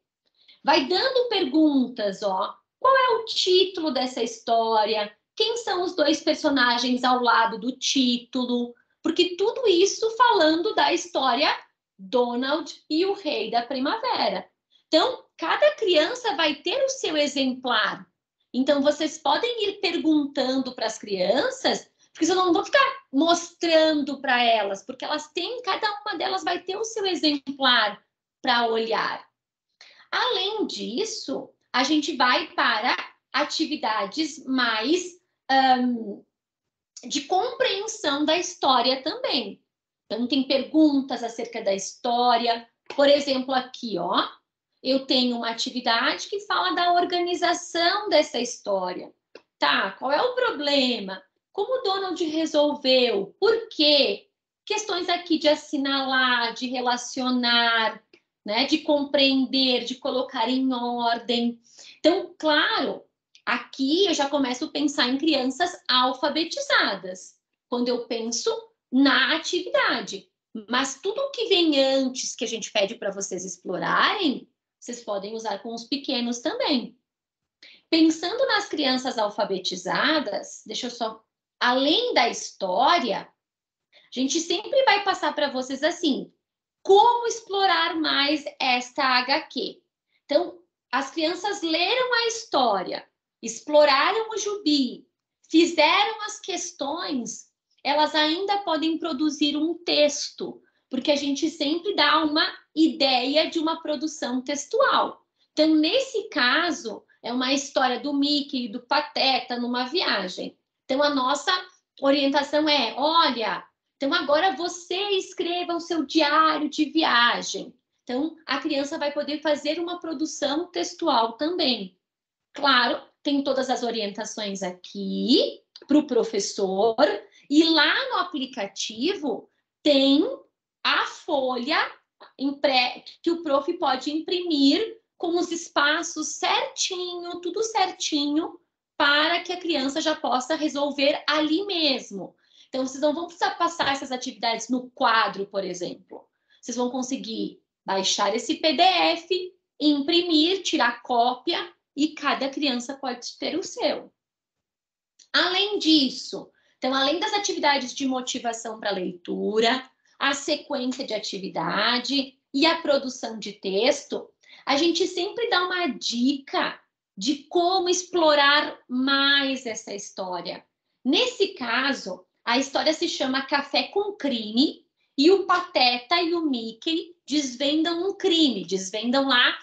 Vai dando perguntas, ó. Qual é o título dessa história? Quem são os 2 personagens ao lado do título? Porque tudo isso falando da história Donald e o Rei da Primavera. Então, cada criança vai ter o seu exemplar. Então, vocês podem ir perguntando para as crianças, porque eu não vou ficar mostrando para elas, porque elas têm, cada uma delas vai ter o seu exemplar para olhar. Além disso, a gente vai para atividades mais de compreensão da história também. Então, tem perguntas acerca da história. Por exemplo, aqui, ó, eu tenho uma atividade que fala da organização dessa história. Tá, qual é o problema? Como o Donald resolveu? Por quê? Questões aqui de assinalar, de relacionar, né, de compreender, de colocar em ordem. Então, claro, aqui eu já começo a pensar em crianças alfabetizadas. quando eu penso na atividade. Mas tudo que vem antes, que a gente pede para vocês explorarem, vocês podem usar com os pequenos também. Pensando nas crianças alfabetizadas, deixa eu só... Além da história, a gente sempre vai passar para vocês assim, como explorar mais esta HQ. Então, as crianças leram a história, exploraram o Jubi, fizeram as questões, elas ainda podem produzir um texto, porque a gente sempre dá uma ideia de uma produção textual. Então, nesse caso, é uma história do Mickey e do Pateta numa viagem. Então, a nossa orientação é, olha, então agora você escreva o seu diário de viagem. Então, a criança vai poder fazer uma produção textual também. Claro, tem todas as orientações aqui para o professor, e lá no aplicativo tem a folha que o prof pode imprimir com os espaços certinho, tudo certinho, para que a criança já possa resolver ali mesmo. Então, vocês não vão precisar passar essas atividades no quadro, por exemplo. Vocês vão conseguir baixar esse PDF, imprimir, tirar cópia, e cada criança pode ter o seu. Além disso, então, além das atividades de motivação para leitura, a sequência de atividade e a produção de texto, a gente sempre dá uma dica de como explorar mais essa história. Nesse caso, a história se chama Café com Crime, e o Pateta e o Mickey desvendam um crime, desvendam lá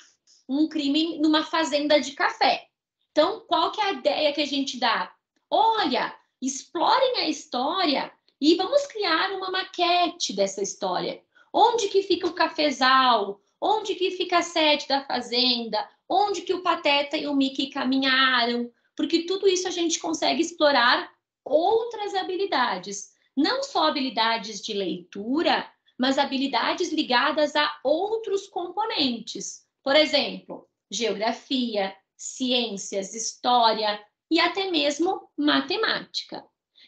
um crime numa fazenda de café. Então, qual que é a ideia que a gente dá? Olha, explorem a história e vamos criar uma maquete dessa história. Onde que fica o cafezal? Onde que fica a sede da fazenda? Onde que o Pateta e o Mickey caminharam? Porque tudo isso a gente consegue explorar outras habilidades. Não só habilidades de leitura, mas habilidades ligadas a outros componentes. Por exemplo, geografia, ciências, história e até mesmo matemática.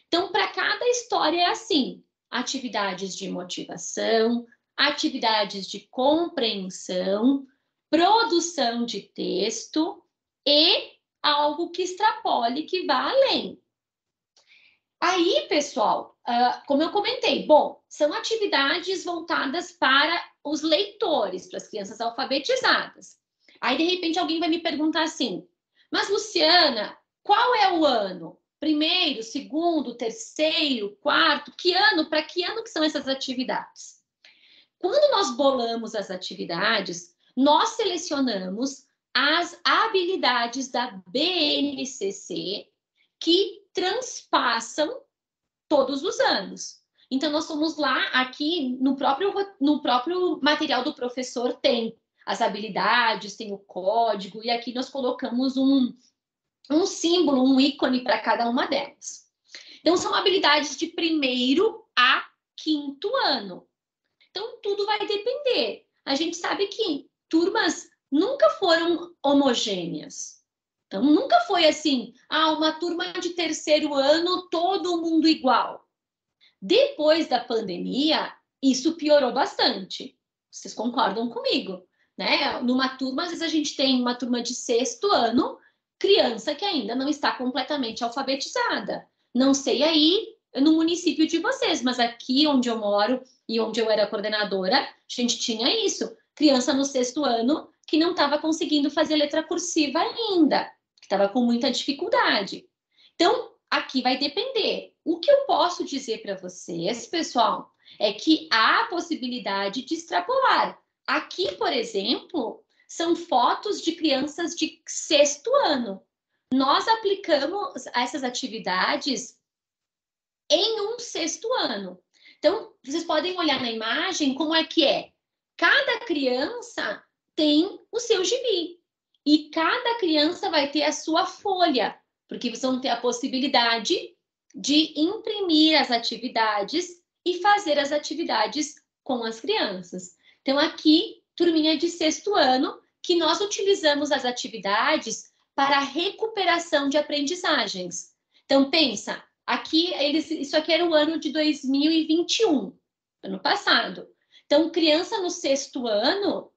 Então, para cada história é assim: atividades de motivação, atividades de compreensão, produção de texto e algo que extrapole, que vá além. Aí, pessoal, como eu comentei, bom, são atividades voltadas para os leitores, para as crianças alfabetizadas. Aí, de repente, alguém vai me perguntar assim, mas, Luciana, qual é o ano? Primeiro, segundo, terceiro, quarto? Que ano? Para que ano que são essas atividades? Quando nós bolamos as atividades, nós selecionamos as habilidades da BNCC que transpassam todos os anos. Então, nós somos lá, aqui, no próprio material do professor tem as habilidades, tem o código, e aqui nós colocamos um símbolo, um ícone para cada uma delas. Então, são habilidades de 1º a 5º ano. Então, tudo vai depender. A gente sabe que turmas nunca foram homogêneas. Então, nunca foi assim, uma turma de 3º ano, todo mundo igual. Depois da pandemia, isso piorou bastante. Vocês concordam comigo, né? Numa turma, às vezes a gente tem uma turma de 6º ano, criança que ainda não está completamente alfabetizada. Não sei aí no município de vocês, mas aqui onde eu moro e onde eu era coordenadora, a gente tinha isso. Criança no 6º ano que não estava conseguindo fazer letra cursiva ainda, que estava com muita dificuldade. Então, aqui vai depender. O que eu posso dizer para vocês, pessoal, é que há a possibilidade de extrapolar. Aqui, por exemplo, são fotos de crianças de 6º ano. Nós aplicamos essas atividades em um 6º ano. Então, vocês podem olhar na imagem como é que é. Cada criança tem o seu gibi. E cada criança vai ter a sua folha, porque vocês vão ter a possibilidade de imprimir as atividades e fazer as atividades com as crianças. Então, aqui, turminha de 6º ano, que nós utilizamos as atividades para a recuperação de aprendizagens. Então, pensa, Aqui, isso aqui era o ano de 2021, ano passado. Então, criança no 6º ano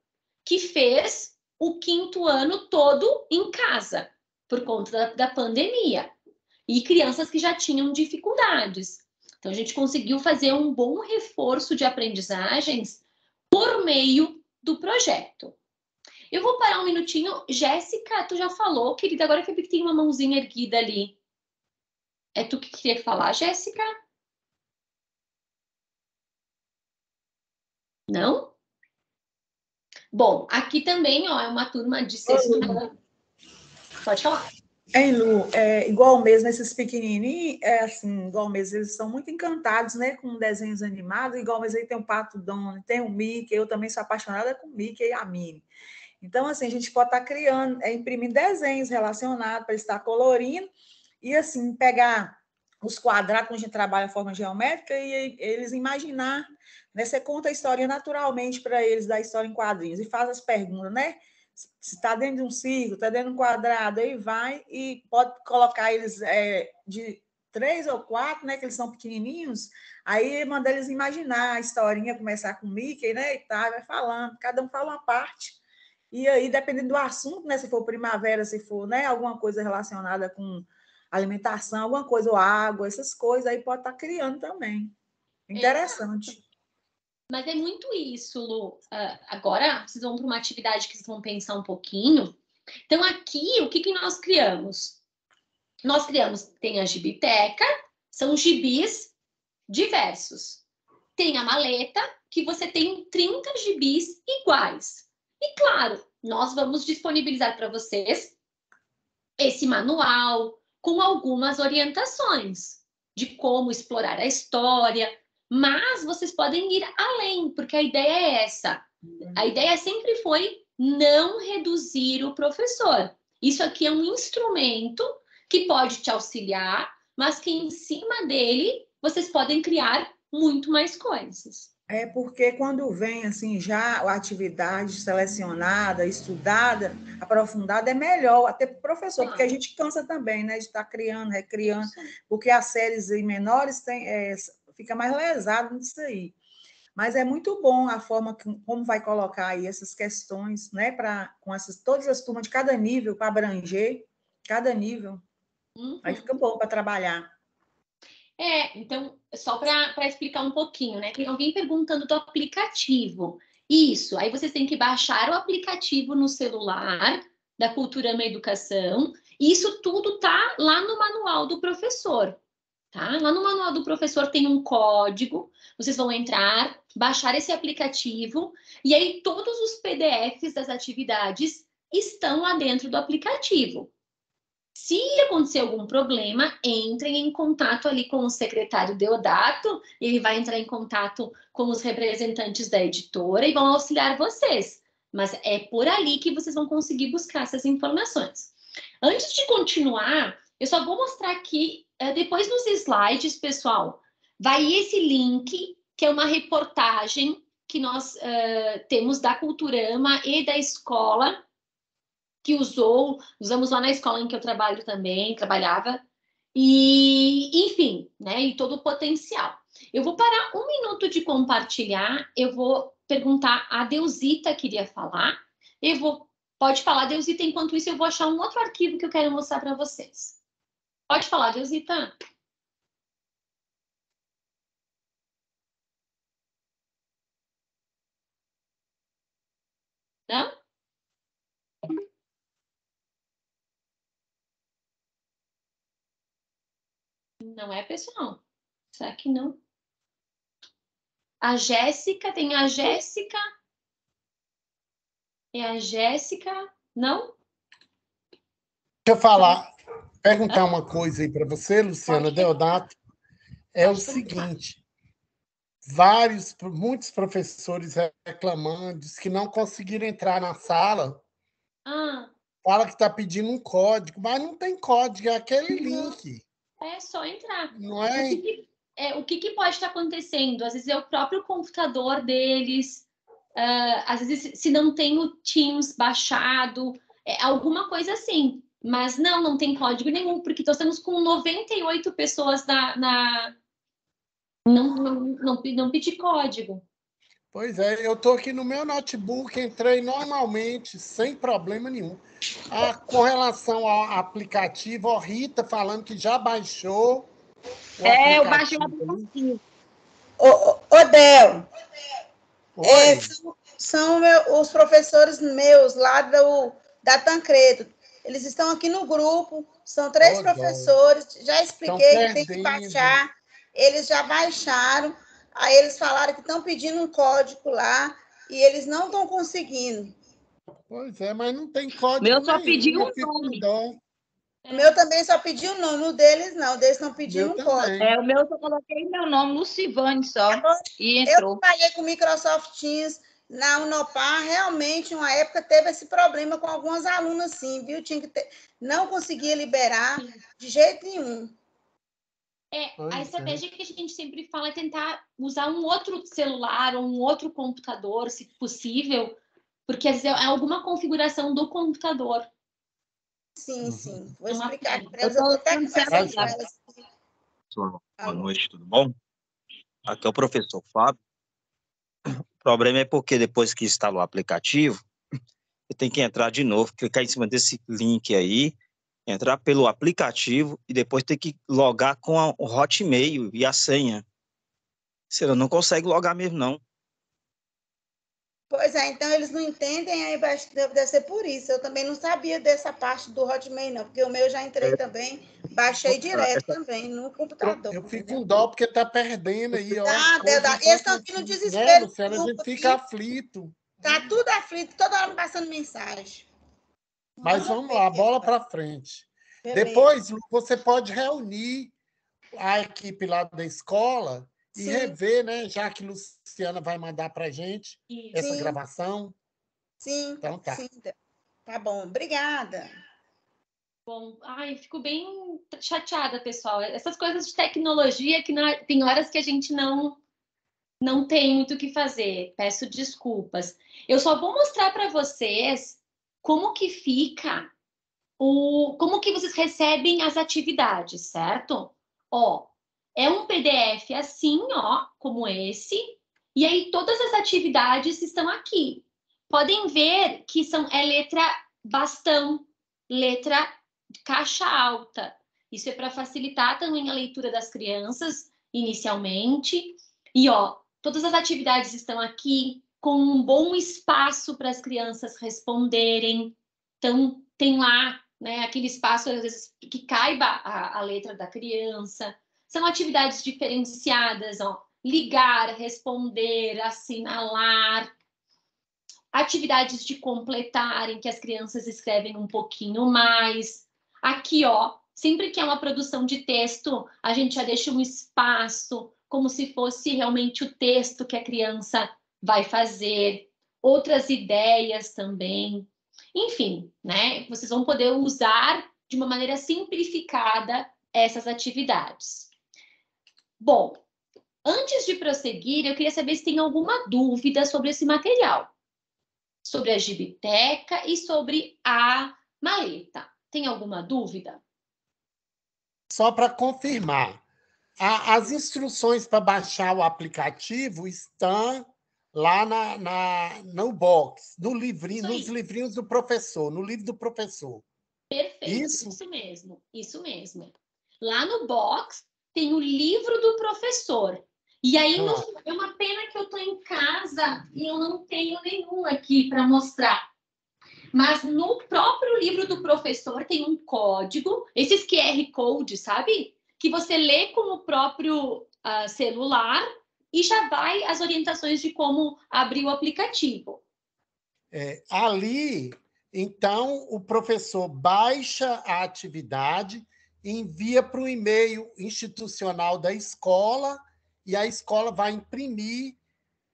que fez o 5º ano todo em casa, por conta da pandemia. E crianças que já tinham dificuldades. Então, a gente conseguiu fazer um bom reforço de aprendizagens por meio do projeto. Eu vou parar um minutinho. Jéssica, tu já falou, querida, agora que eu vi que tem uma mãozinha erguida ali. É tu que queria falar, Jéssica? Não? Bom, aqui também, ó, é uma turma de 6º ano. Pode falar. Hein, Lu, igual mesmo, esses pequenininhos, assim, igual mesmo, eles são muito encantados, né, com desenhos animados, igual mesmo aí tem o Pato Donald, tem o Mickey, eu também sou apaixonada com o Mickey e a Minnie. Então, assim, a gente pode estar criando, imprimindo desenhos relacionados para estar colorindo e, assim, pegar os quadrados, quando a gente trabalha a forma geométrica, e eles imaginar, né, você conta a história naturalmente para eles, da história em quadrinhos, e faz as perguntas, né? Se está dentro de um círculo, está dentro de um quadrado, aí vai e pode colocar eles de 3 ou 4, né, que eles são pequenininhos, aí manda eles imaginar a historinha, começar com o Mickey, né, e tá, vai falando, cada um fala uma parte, e aí, dependendo do assunto, né, se for primavera, se for, né, alguma coisa relacionada com alimentação, alguma coisa, ou água, essas coisas, aí pode estar criando também. Interessante. Mas é muito isso, Lu. Agora, vocês vão para uma atividade que vocês vão pensar um pouquinho. Então, aqui, o que nós criamos? Nós criamos, tem a gibiteca, são gibis diversos. Tem a maleta, que você tem 30 gibis iguais. E, claro, nós vamos disponibilizar para vocês esse manual com algumas orientações de como explorar a história, mas vocês podem ir além, porque a ideia é essa. A ideia sempre foi não reduzir o professor. Isso aqui é um instrumento que pode te auxiliar, mas que em cima dele vocês podem criar muito mais coisas. É porque quando vem assim já a atividade selecionada, estudada, aprofundada, é melhor até para o professor, porque a gente cansa também, né, de estar criando, recriando, porque as séries menores fica mais lesado nisso aí. Mas é muito bom a forma como vai colocar aí essas questões, né, com todas as turmas de cada nível, para abranger cada nível. Aí fica bom para trabalhar. Então, só para explicar um pouquinho, né? Tem alguém perguntando do aplicativo. Isso, aí vocês têm que baixar o aplicativo no celular da Culturama Educação. E isso tudo tá lá no manual do professor, tá? Lá no manual do professor tem um código. Vocês vão entrar, baixar esse aplicativo e aí todos os PDFs das atividades estão lá dentro do aplicativo. Se acontecer algum problema, entrem em contato ali com o secretário Deodato, ele vai entrar em contato com os representantes da editora e vão auxiliar vocês. Mas é por ali que vocês vão conseguir buscar essas informações. Antes de continuar, eu só vou mostrar aqui, depois nos slides, pessoal, vai esse link, que é uma reportagem que nós temos da Culturama e da escola, que usamos lá na escola em que eu trabalhava, e enfim, né, e todo o potencial. Eu vou parar um minuto de compartilhar, eu vou perguntar, a Deusita queria falar, pode falar, Deusita, enquanto isso eu vou achar um outro arquivo que eu quero mostrar para vocês. Pode falar, Deusita. Não? Não é, pessoal? Será que não? A Jéssica, tem a Jéssica. É a Jéssica, não? Deixa eu falar, perguntar uma coisa aí para você, Luciana Deodato. É o seguinte, muitos professores reclamando, diz que não conseguiram entrar na sala. Fala que está pedindo um código, mas não tem código, é aquele link. É só entrar. Não é? O que pode estar acontecendo? Às vezes é o próprio computador deles, às vezes se não tem o Teams baixado, alguma coisa assim. Mas não tem código nenhum, porque nós estamos com 98 pessoas não pedi código. Pois é, eu estou aqui no meu notebook, entrei normalmente, sem problema nenhum. Com relação ao aplicativo, a Rita falando que já baixou o aplicativo. Eu baixei o aplicativo. Ô, Del, Oi. são os professores meus lá da Tancredo. Eles estão aqui no grupo, são 3 professores, já expliquei que tem que baixar, eles já baixaram, aí eles falaram que estão pedindo um código lá e eles não estão conseguindo. Pois é, mas não tem código Meu só nenhum, pediu eu um fico com nome. dó. O meu também só pediu o nome, o deles não, o deles estão pedindo um código. O meu só coloquei meu nome, Lucivane, só, e Eu entrou. trabalhei com Microsoft Teams na Unopar, realmente, uma época teve esse problema com algumas alunas, sim, viu? Não conseguia liberar de jeito nenhum. A estratégia que a gente sempre fala é tentar usar um outro celular ou um outro computador, se possível, porque às vezes é alguma configuração do computador. Sim. Vou explicar para Eu elas. Eu estou até tô conversando com elas. Boa noite, tudo bom? Aqui é o professor Fábio. O problema é porque depois que instalou o aplicativo, você tem que entrar de novo, clicar em cima desse link aí, entrar pelo aplicativo e depois ter que logar com o Hotmail e a senha. Você não consegue logar mesmo, não. Pois é, então eles não entendem, aí deve ser por isso. Eu também não sabia dessa parte do Hotmail, não, porque o meu já entrei também, baixei direto também no computador. Eu fico com dó porque tá perdendo aí, ó. Eles estão aqui no desespero. Né, Luciana? A gente fica aflito. Tá tudo aflito, toda hora passando mensagem. Mas vamos lá, bola para frente. Beleza. Depois, você pode reunir a equipe lá da escola e rever, né? Já que Luciana vai mandar para a gente essa gravação. Sim, então tá. Sim. Tá bom, obrigada. Bom, fico bem chateada, pessoal. Essas coisas de tecnologia que tem horas que a gente não tem muito o que fazer. Peço desculpas. Eu só vou mostrar para vocês como que fica como que vocês recebem as atividades, certo? Ó, é um PDF assim, ó, como esse, e aí todas as atividades estão aqui. Podem ver que é letra bastão, letra caixa alta. Isso é para facilitar também a leitura das crianças, inicialmente. E, ó, todas as atividades estão aqui com um bom espaço para as crianças responderem. Então, tem lá, né, aquele espaço, às vezes, que caiba a letra da criança. São atividades diferenciadas, ó. Ligar, responder, assinalar. Atividades de completar, em que as crianças escrevem um pouquinho mais. Aqui, ó, sempre que é uma produção de texto, a gente já deixa um espaço, como se fosse realmente o texto que a criança vai fazer. Outras ideias também. Enfim, né? Vocês vão poder usar de uma maneira simplificada essas atividades. Bom, antes de prosseguir, eu queria saber se tem alguma dúvida sobre esse material. Sobre a gibiteca e sobre a maleta. Tem alguma dúvida? Só para confirmar, as instruções para baixar o aplicativo estão lá no box, no livrinho, nos livrinhos do professor, no livro do professor. Perfeito, isso mesmo. Lá no box tem o livro do professor. E aí, é uma pena que eu estou em casa e eu não tenho nenhum aqui para mostrar. Mas no próprio livro do professor tem um código, esses QR Code, sabe? Que você lê com o próprio celular e já vai as orientações de como abrir o aplicativo. Ali, então, o professor baixa a atividade, envia para o e-mail institucional da escola e a escola vai imprimir,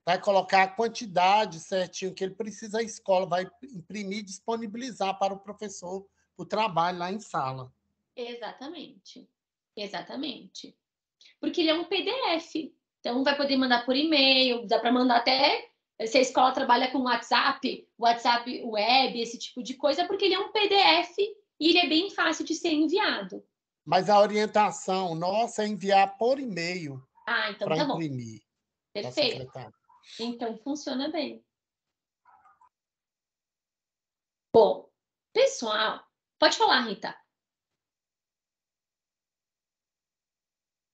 vai colocar a quantidade certinho que ele precisa, a escola vai imprimir e disponibilizar para o professor o trabalho lá em sala. Exatamente. Porque ele é um PDF. Então, vai poder mandar por e-mail, dá para mandar até, se a escola trabalha com WhatsApp web, esse tipo de coisa, porque ele é um PDF e ele é bem fácil de ser enviado. Mas a orientação nossa é enviar por e-mail Ah, então para tá bom. imprimir. Da Perfeito. secretária. Então funciona bem. Bom, pessoal, pode falar, Rita.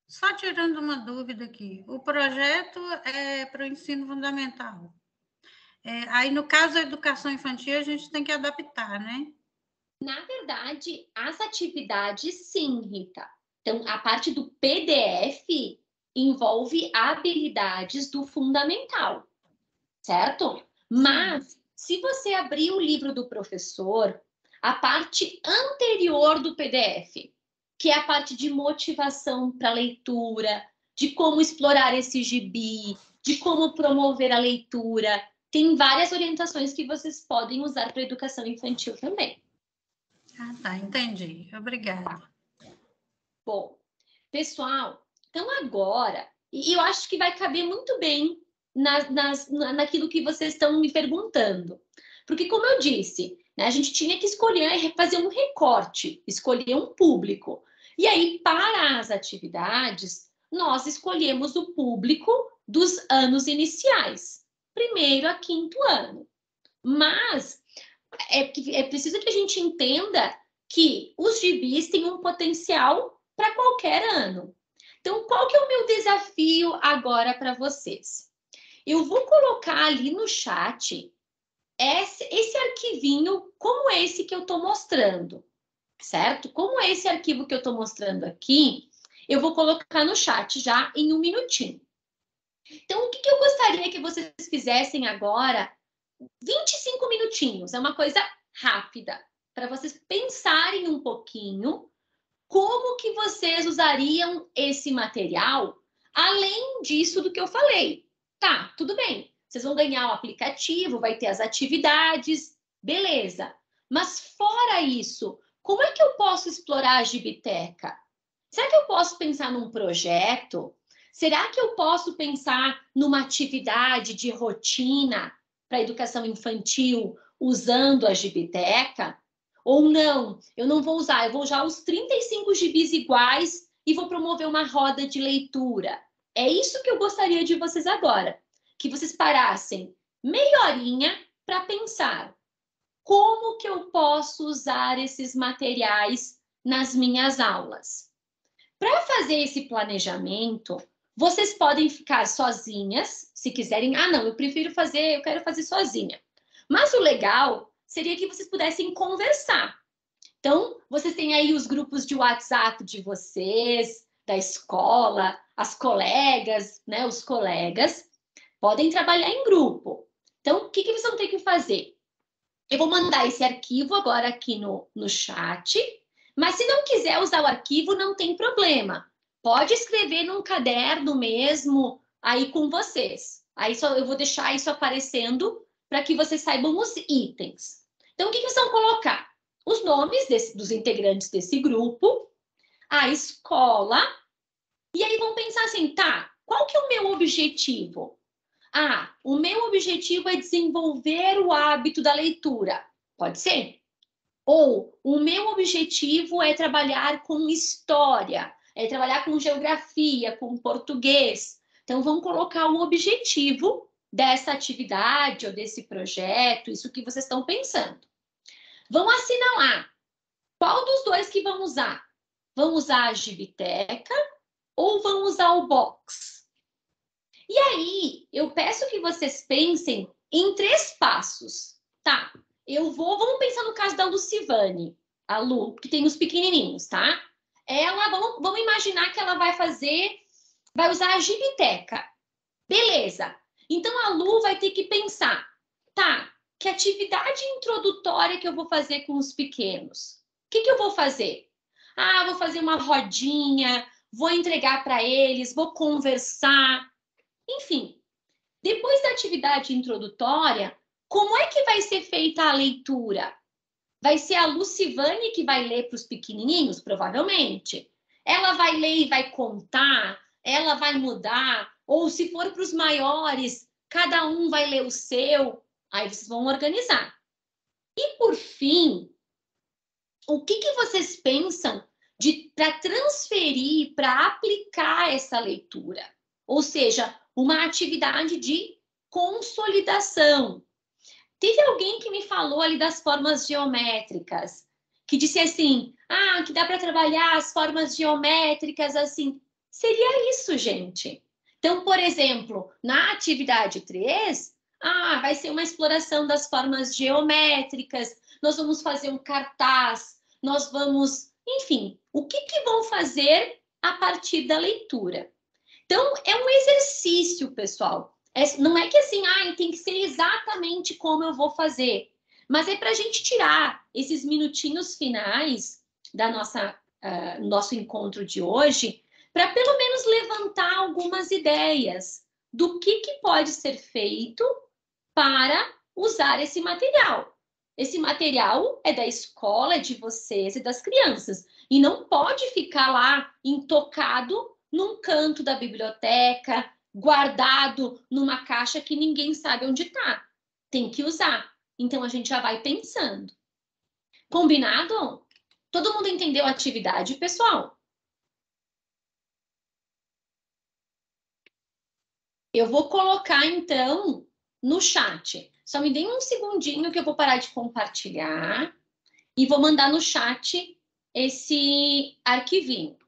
Só tirando uma dúvida aqui, o projeto é para o ensino fundamental. Aí, no caso da educação infantil, a gente tem que adaptar, né? Na verdade, as atividades, sim, Rita. Então, a parte do PDF envolve habilidades do fundamental, certo? Mas, se você abrir o livro do professor, a parte anterior do PDF, que é a parte de motivação para a leitura, de como explorar esse gibi, de como promover a leitura, tem várias orientações que vocês podem usar para a educação infantil também. Ah, tá, entendi. Obrigada. Bom, pessoal, então agora, e eu acho que vai caber muito bem naquilo que vocês estão me perguntando. Porque, como eu disse, né, a gente tinha que escolher, fazer um recorte, escolher um público. E aí, para as atividades, nós escolhemos o público dos anos iniciais, 1º a 5º ano. Mas é preciso que a gente entenda que os gibis têm um potencial para qualquer ano. Então, qual que é o meu desafio agora para vocês? Eu vou colocar ali no chat esse arquivinho, como esse que eu estou mostrando, certo? Como esse arquivo que eu estou mostrando aqui, eu vou colocar no chat já em 1 minutinho. Então, o que eu gostaria que vocês fizessem agora? 25 minutinhos, é uma coisa rápida, para vocês pensarem um pouquinho como que vocês usariam esse material, além disso do que eu falei. Tá, tudo bem, vocês vão ganhar o aplicativo, vai ter as atividades, beleza. Mas fora isso, como é que eu posso explorar a Gibiteca? Será que eu posso pensar num projeto? Será que eu posso pensar numa atividade de rotina para a educação infantil usando a Gibiteca? Ou não, eu não vou usar, eu vou usar os 35 gibis iguais e vou promover uma roda de leitura. É isso que eu gostaria de vocês agora, que vocês parassem meia horinha para pensar como que eu posso usar esses materiais nas minhas aulas. Para fazer esse planejamento, vocês podem ficar sozinhas, se quiserem. Ah, não, eu quero fazer sozinha. Mas o legal seria que vocês pudessem conversar. Então, vocês têm aí os grupos de WhatsApp de vocês, da escola, as colegas, né? Os colegas podem trabalhar em grupo. Então, o que vocês vão ter que fazer? Eu vou mandar esse arquivo agora aqui no chat, mas se não quiser usar o arquivo, não tem problema. Pode escrever num caderno mesmo aí com vocês. Aí eu vou deixar isso aparecendo para que vocês saibam os itens. Então, o que vocês vão colocar? Os nomes dos integrantes desse grupo, a escola, e aí vão pensar assim, tá, qual que é o meu objetivo? Ah, o meu objetivo é desenvolver o hábito da leitura. Pode ser? Ou o meu objetivo é trabalhar com história, é trabalhar com geografia, com português. Então, vamos colocar o objetivo dessa atividade ou desse projeto, isso que vocês estão pensando. Vão assinalar qual dos dois que vão usar. Vão usar a Gibiteca ou vão usar o box? E aí, eu peço que vocês pensem em 3 passos, tá? Vamos pensar no caso da Lucivane, a Lu, que tem os pequenininhos, tá? Vamos imaginar que ela vai usar a Gibiteca. Beleza. Então, a Lu vai ter que pensar, tá, que atividade introdutória que eu vou fazer com os pequenos? O que eu vou fazer? Ah, vou fazer uma rodinha, vou entregar para eles, vou conversar. Enfim, depois da atividade introdutória, como é que vai ser feita a leitura? Vai ser a Lucivane que vai ler para os pequenininhos? Provavelmente. Ela vai ler e vai contar, ela vai mudar, ou se for para os maiores, cada um vai ler o seu, aí vocês vão organizar. E por fim, o que vocês pensam para transferir, para aplicar essa leitura? Ou seja, uma atividade de consolidação. Teve alguém que me falou ali das formas geométricas, que disse assim, que dá para trabalhar as formas geométricas assim. Seria isso, gente. Então, por exemplo, na atividade 3, vai ser uma exploração das formas geométricas, nós vamos fazer um cartaz, nós vamos, enfim, o que vão fazer a partir da leitura? Então, é um exercício, pessoal. Não é que assim, tem que ser exatamente como eu vou fazer, mas é para a gente tirar esses minutinhos finais da nosso encontro de hoje, para pelo menos levantar algumas ideias do que pode ser feito para usar esse material. Esse material é da escola, é de vocês e das crianças. E não pode ficar lá intocado num canto da biblioteca, guardado numa caixa que ninguém sabe onde está. Tem que usar. Então, a gente já vai pensando. Combinado? Todo mundo entendeu a atividade, pessoal? Eu vou colocar, então, no chat. Só me deem um segundinho que eu vou parar de compartilhar e vou mandar no chat esse arquivinho.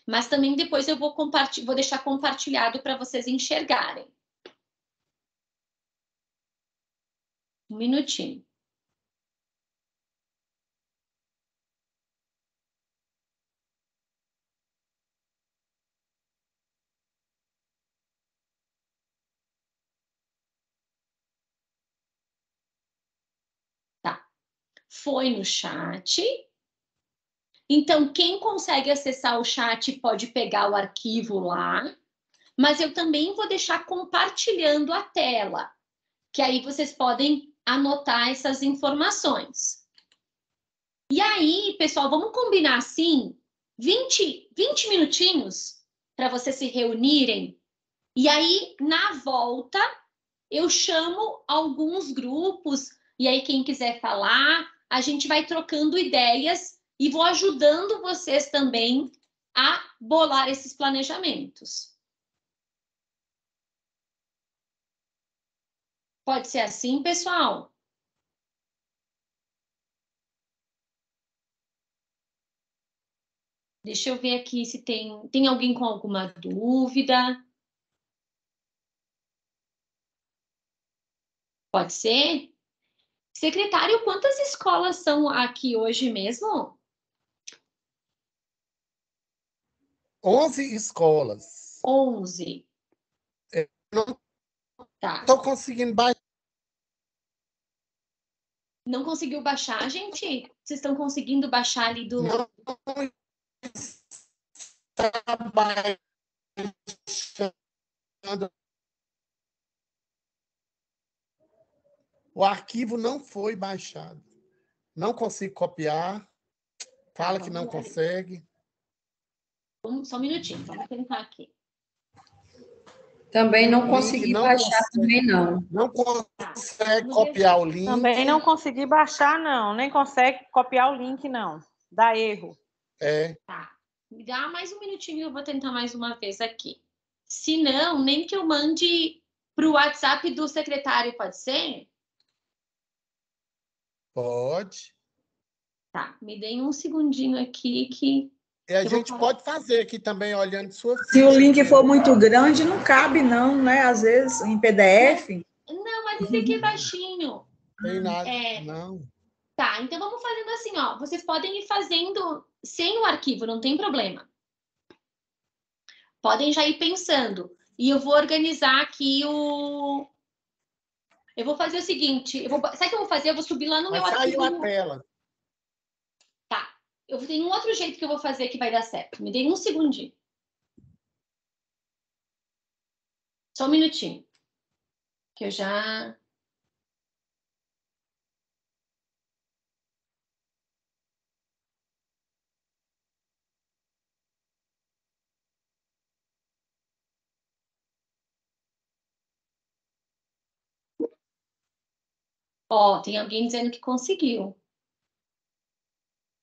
Mas também depois eu vou deixar compartilhado para vocês enxergarem. Um minutinho. Tá. Foi no chat. Então, quem consegue acessar o chat pode pegar o arquivo lá. Mas eu também vou deixar compartilhando a tela, que aí vocês podem anotar essas informações. E aí, pessoal, vamos combinar assim, 20 minutinhos para vocês se reunirem. E aí, na volta, eu chamo alguns grupos, e aí quem quiser falar, a gente vai trocando ideias e vou ajudando vocês também a bolar esses planejamentos. Pode ser assim, pessoal? Deixa eu ver aqui se tem alguém com alguma dúvida. Pode ser? Secretário, quantas escolas são aqui hoje mesmo? 11 escolas. 11. Não Tá. estou conseguindo baixar. Não conseguiu baixar, gente? Vocês estão conseguindo baixar ali do... Não está baixando. O arquivo não foi baixado. Não consigo copiar. Fala que não consegue. Só um minutinho, vamos tentar aqui. Também não consegui baixar, também não. Não consegue copiar o link. Também não consegui baixar, não. Nem consegue copiar o link, não. Dá erro. Tá. Me dá mais um minutinho, eu vou tentar mais uma vez aqui. Se não, nem que eu mande para o WhatsApp do secretário, pode ser? Pode. Tá, me deem um segundinho aqui que... E a gente pode fazer aqui também, olhando sua ficha. Se o link for muito grande, não cabe não, né? Às vezes, em PDF. Não, mas esse aqui é baixinho. Tem nada, não. Tá, então vamos fazendo assim, ó. Vocês podem ir fazendo sem o arquivo, não tem problema. Podem já ir pensando. E eu vou organizar aqui o... Eu vou fazer o seguinte, sabe o que eu vou fazer? Eu vou subir lá no meu arquivo. Saiu a tela. Tá. Eu tenho um outro jeito que eu vou fazer que vai dar certo. Me dê um segundinho. Só um minutinho. Que eu já... Ó, tem alguém dizendo que conseguiu.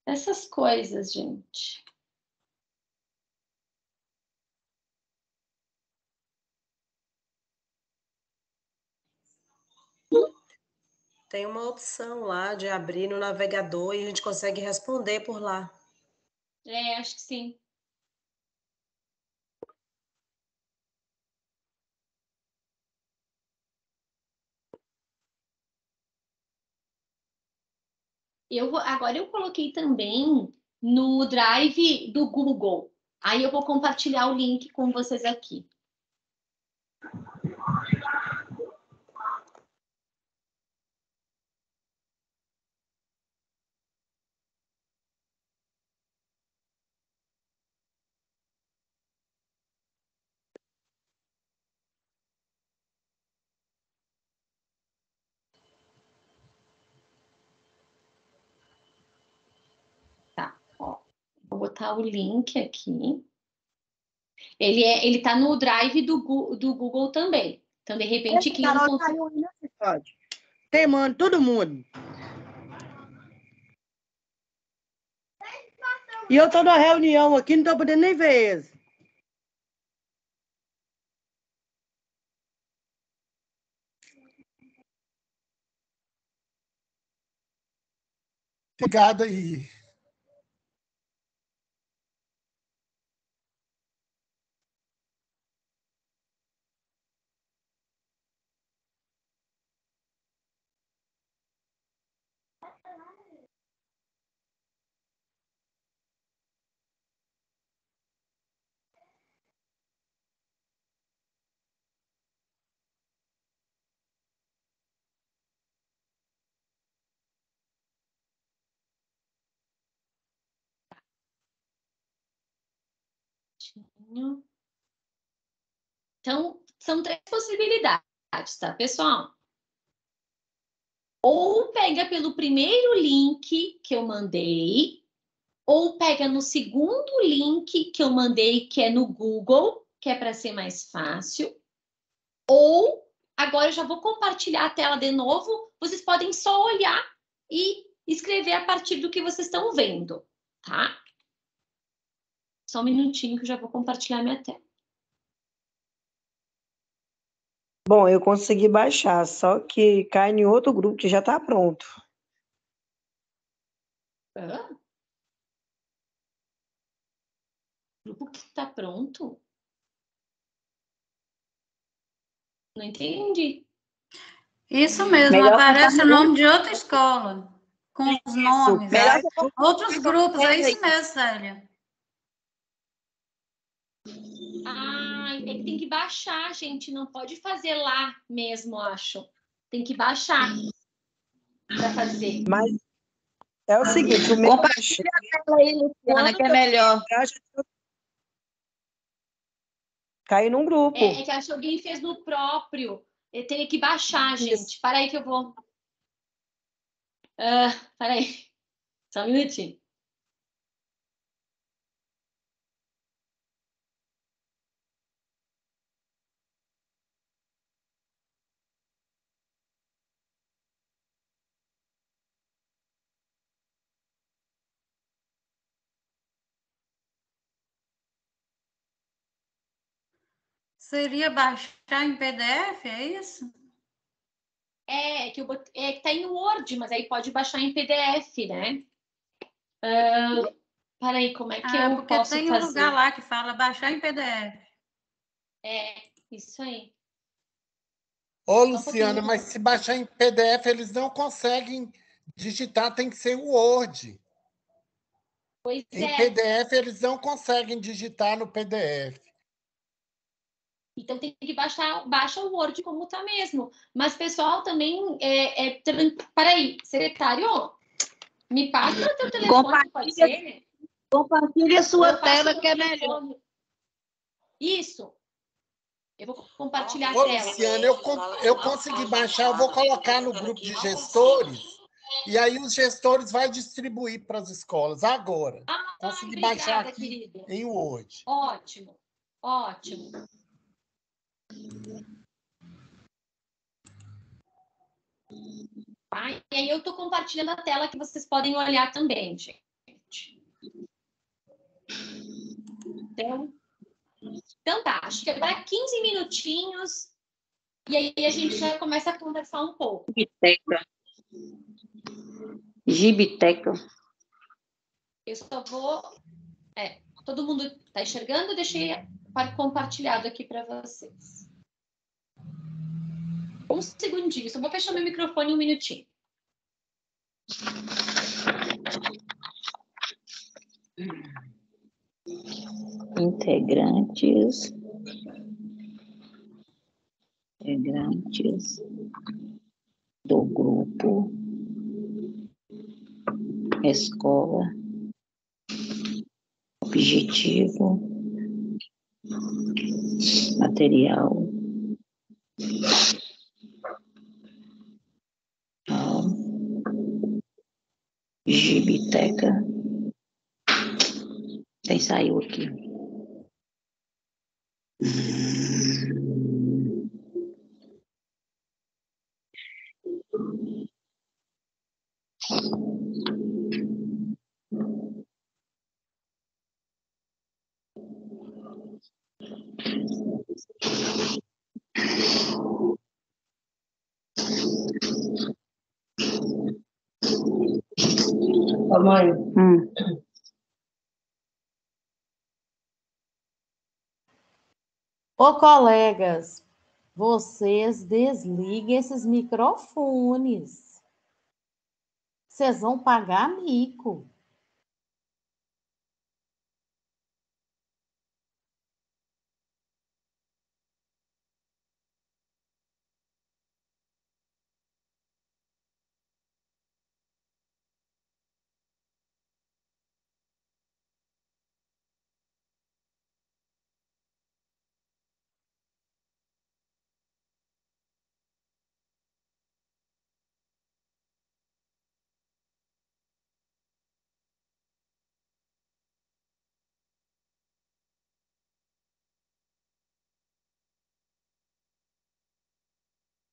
Essas coisas, gente. Tem uma opção lá de abrir no navegador e a gente consegue responder por lá. Acho que sim. Agora eu coloquei também no Drive do Google. Aí eu vou compartilhar o link com vocês aqui. Tá, ó. Vou botar o link aqui. Ele tá no Drive do Google também. Então, de repente, quem não consegue... Temando todo mundo. E eu tô numa reunião aqui, não tô podendo nem ver eles. Obrigado aí. Então, são 3 possibilidades, tá, pessoal? Ou pega pelo primeiro link que eu mandei, ou pega no segundo link que eu mandei, que é no Google, que é para ser mais fácil. Ou, agora eu já vou compartilhar a tela de novo, vocês podem só olhar e escrever a partir do que vocês estão vendo, tá? Só um minutinho que eu já vou compartilhar minha tela. Bom, eu consegui baixar, só que cai em outro grupo que já está pronto. Hã? Grupo que está pronto? Não entendi. Isso mesmo, Melhor aparece o compartilhar. nome de outra escola, com os nomes. Melhor Outros grupos, é isso mesmo, Célia. Ah, é que tem que baixar, gente. Não pode fazer lá mesmo, acho. Tem que baixar para fazer. Mas é o seguinte, o meu Compartilha a tela aí, Luciana, que é melhor. Caiu num grupo. É que acho que alguém fez no próprio. Eu teria que baixar, gente. Para aí que eu vou. Para aí. Só um minutinho. Seria baixar em PDF, é isso? É que tá em Word, mas aí pode baixar em PDF, né? Para aí, como é que eu porque posso tem um fazer? lugar lá que fala baixar em PDF. É, isso aí. Ô, Luciana, mas se baixar em PDF, eles não conseguem digitar, tem que ser o Word. Pois em é. PDF, eles não conseguem digitar no PDF. Então tem que baixa o Word como tá mesmo. Mas, pessoal, também para aí, secretário, me passa o teu telefone, pode ser? Compartilhe a sua Eu passo tela, o que é telefone. melhor. Isso. Eu vou compartilhar Ô, a tela. Luciana, eu consegui baixar, eu vou colocar no grupo de gestores, e aí os gestores vão distribuir para as escolas agora. Consegui baixar aqui querida. em Word. Ótimo, ótimo. E aí eu estou compartilhando a tela que vocês podem olhar também, gente. Então tá, acho que agora 15 minutinhos e aí a gente já começa a conversar um pouco. Gibiteca. Gibiteca. Eu só vou... todo mundo está enxergando? Deixei compartilhado aqui para vocês. Um segundinho, só vou fechar meu microfone um minutinho. Integrantes do grupo escola objetivo material Gibiteca. Quem saiu aqui? Ô, mãe, Ô, colegas, vocês desliguem esses microfones. Vocês vão pagar mico.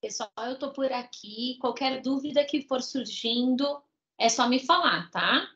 Pessoal, eu estou por aqui. Qualquer dúvida que for surgindo, é só me falar, tá?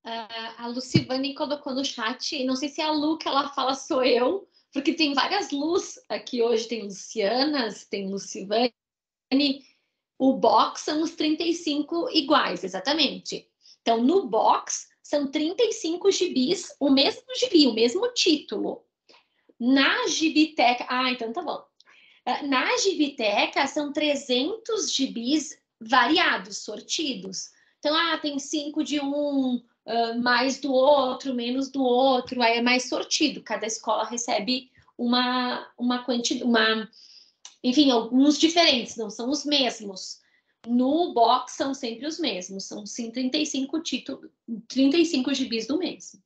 A Lucivane colocou no chat, não sei se é a Lu que ela fala sou eu, porque tem várias Lus aqui hoje, tem Lucianas, tem Lucivane, o box são os 35 iguais, exatamente. Então, no box, são 35 gibis, o mesmo gibi, o mesmo título. Na Gibiteca... Ah, então tá bom. Na Gibiteca, são 300 gibis variados, sortidos. Então, tem 5 de um, mais do outro, menos do outro, aí é mais sortido. Cada escola recebe uma quantidade, enfim, alguns diferentes, não são os mesmos. No box são sempre os mesmos, são sim 35 títulos, 35 gibis do mesmo.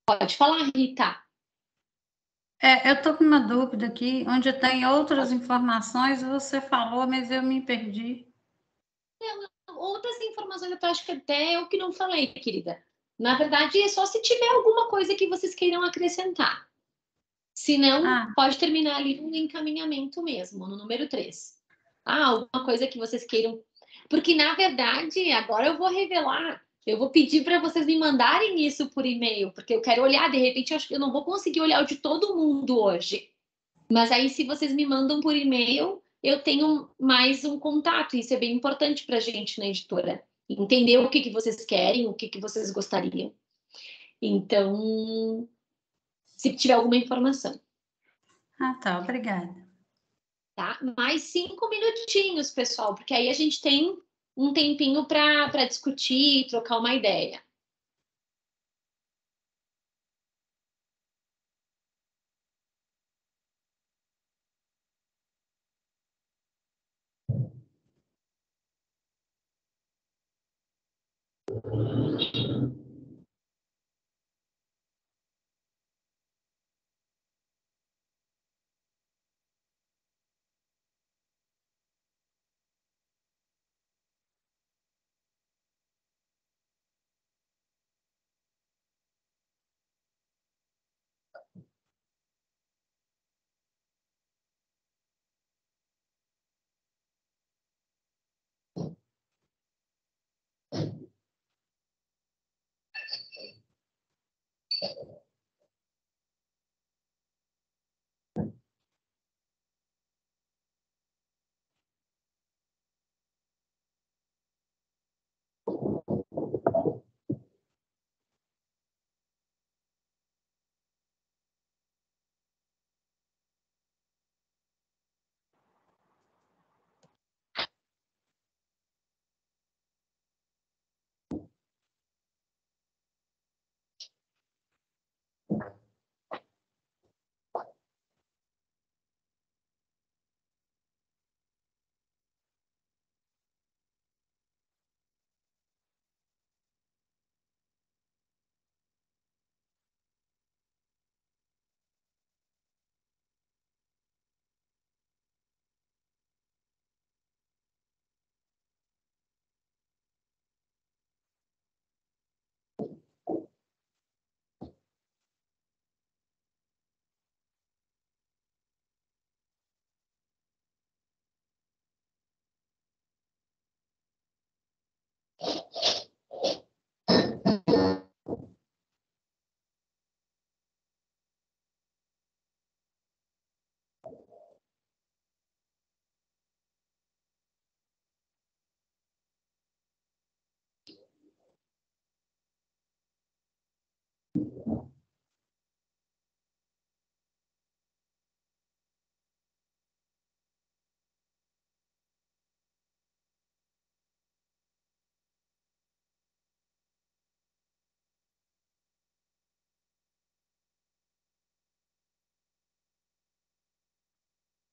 Pode falar, Rita. Eu estou com uma dúvida aqui, onde tem outras informações, você falou, mas eu me perdi. Outras informações, eu acho que até eu que não falei, querida. Na verdade, é só se tiver alguma coisa que vocês queiram acrescentar. Se não, pode terminar ali no encaminhamento mesmo, no número 3. Alguma coisa que vocês queiram. Porque, na verdade, agora eu vou revelar. Eu vou pedir para vocês me mandarem isso por e-mail, porque eu quero olhar. De repente, eu acho que eu não vou conseguir olhar o de todo mundo hoje. Mas aí, se vocês me mandam por e-mail, eu tenho mais um contato. Isso é bem importante para a gente na editora. Entender o que vocês querem, o que vocês gostariam. Então, se tiver alguma informação. Tá, obrigada. Tá? Mais 5 minutinhos, pessoal, porque aí a gente tem um tempinho para discutir, trocar uma ideia.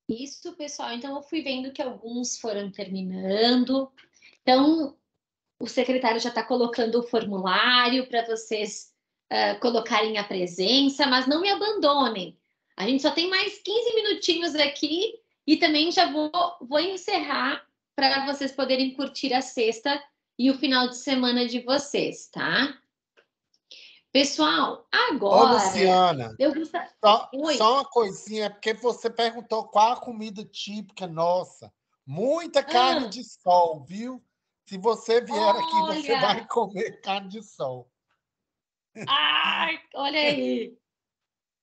Isso, pessoal. Então, eu fui vendo que alguns foram terminando. Então, o secretário já está colocando o formulário para vocês colocarem a presença, mas não me abandonem. A gente só tem mais 15 minutinhos aqui e também já vou encerrar para vocês poderem curtir a sexta e o final de semana de vocês, tá? Pessoal, Ô, agora Luciana, eu gostaria. só uma coisinha, é porque você perguntou qual a comida típica nossa. Muita carne de sol, viu? Se você vier aqui, você Olha! vai comer carne de sol. Ai, olha aí.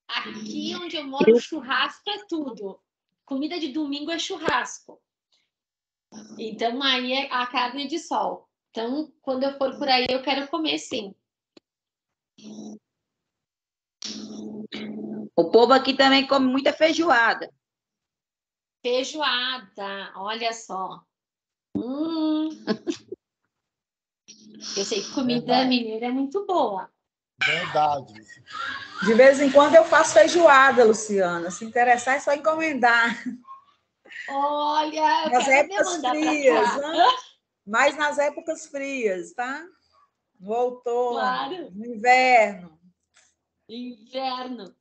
Aqui onde eu moro, churrasco é tudo. Comida de domingo é churrasco. Então, aí é a carne de sol. Então, quando eu for por aí, eu quero comer, sim. O povo aqui também come muita feijoada. Feijoada, olha só. Eu sei que comida mineira é muito boa. Verdade. De vez em quando eu faço feijoada, Luciana. Se interessar, é só encomendar. Olha, eu nas quero épocas mandar frias, pra cá. né? Mas nas épocas frias, tá? No outono, Claro. no inverno. Inverno.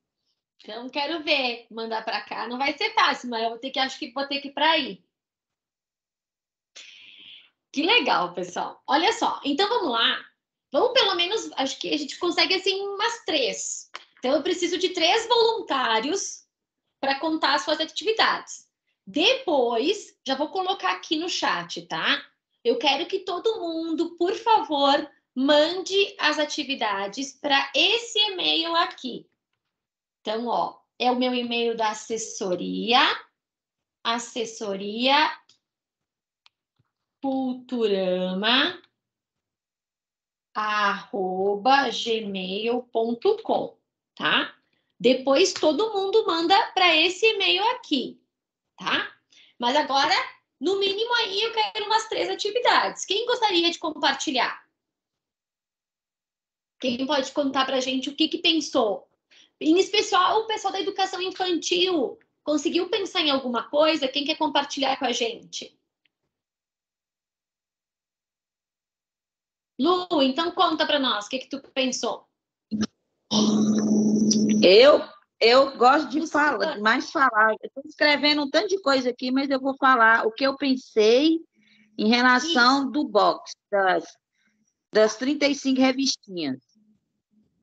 Então, quero ver. Mandar para cá não vai ser fácil, mas eu acho que vou ter que ir para aí. Que legal, pessoal. Olha só. Então, vamos lá. Vamos pelo menos, acho que a gente consegue assim umas 3. Então, eu preciso de 3 voluntários para contar as suas atividades. Depois, já vou colocar aqui no chat, tá? Eu quero que todo mundo, por favor, mande as atividades para esse e-mail aqui. Então, ó, é o meu e-mail da assessoria culturama@gmail.com, tá? Depois todo mundo manda para esse e-mail aqui, tá? Mas agora, no mínimo aí, eu quero umas 3 atividades. Quem gostaria de compartilhar? Quem pode contar para a gente o que pensou? Em especial, o pessoal da educação infantil. Conseguiu pensar em alguma coisa? Quem quer compartilhar com a gente? Lu, então conta para nós, o que tu pensou? Eu gosto de falar, mais falar. Eu estou escrevendo um tanto de coisa aqui, mas eu vou falar o que eu pensei em relação do box, das 35 revistinhas.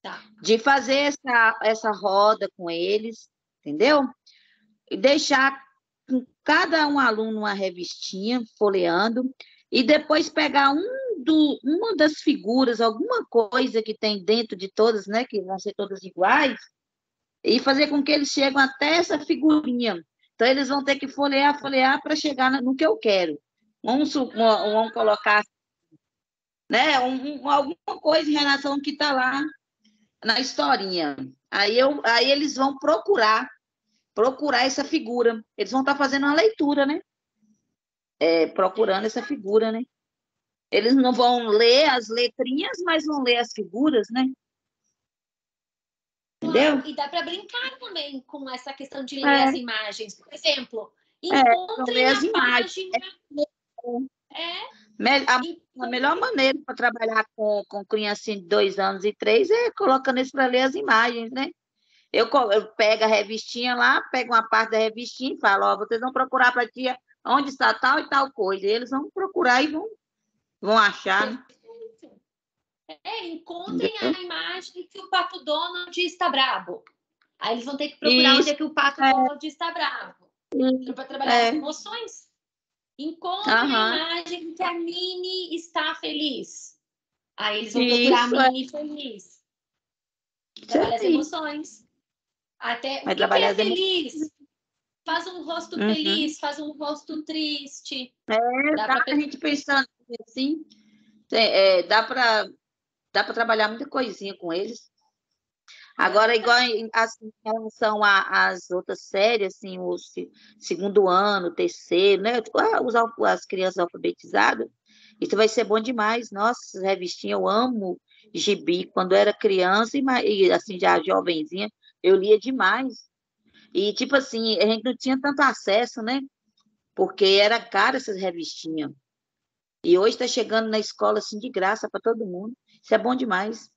Tá. De fazer essa roda com eles, entendeu? E deixar com cada um aluno uma revistinha, folheando, e depois pegar uma das figuras, alguma coisa que tem dentro de todas, né, que vão ser todas iguais, e fazer com que eles cheguem até essa figurinha. Então, eles vão ter que folhear para chegar no que eu quero. Vamos colocar, né, alguma coisa em relação ao que está lá na historinha. Aí eles vão procurar essa figura. Eles vão estar fazendo uma leitura, né? Procurando essa figura, né? Eles não vão ler as letrinhas, mas vão ler as figuras, né? Entendeu? E dá para brincar também com essa questão de ler as imagens. Por exemplo, encontrem as a página. A melhor maneira para trabalhar com criancinha de 2 anos e 3 é colocando eles para ler as imagens, né? Eu pego a revistinha lá, pego uma parte da revistinha e falo, ó, vocês vão procurar para tia onde está tal e tal coisa. E eles vão procurar e vão achar. Né? Encontrem a imagem que o Pato Donald está bravo. Aí eles vão ter que procurar onde é que o Pato Donald está bravo. Para trabalhar as emoções. Encontrem a imagem que a Minnie está feliz. Aí eles vão procurar a Minnie feliz. Trabalha as emoções. Até o que é feliz? Faz um rosto feliz, faz um rosto triste. Dá pra gente pensando assim, dá para trabalhar muita coisinha com eles. Agora, igual assim, em relação às outras séries, assim, o segundo ano, terceiro, né? As crianças alfabetizadas, isso vai ser bom demais. Nossa, essas revistinhas, eu amo gibi. Quando eu era criança e assim, já jovenzinha, eu lia demais. E, tipo assim, a gente não tinha tanto acesso, né? Porque era caro essas revistinhas. E hoje está chegando na escola, assim, de graça para todo mundo. Isso é bom demais.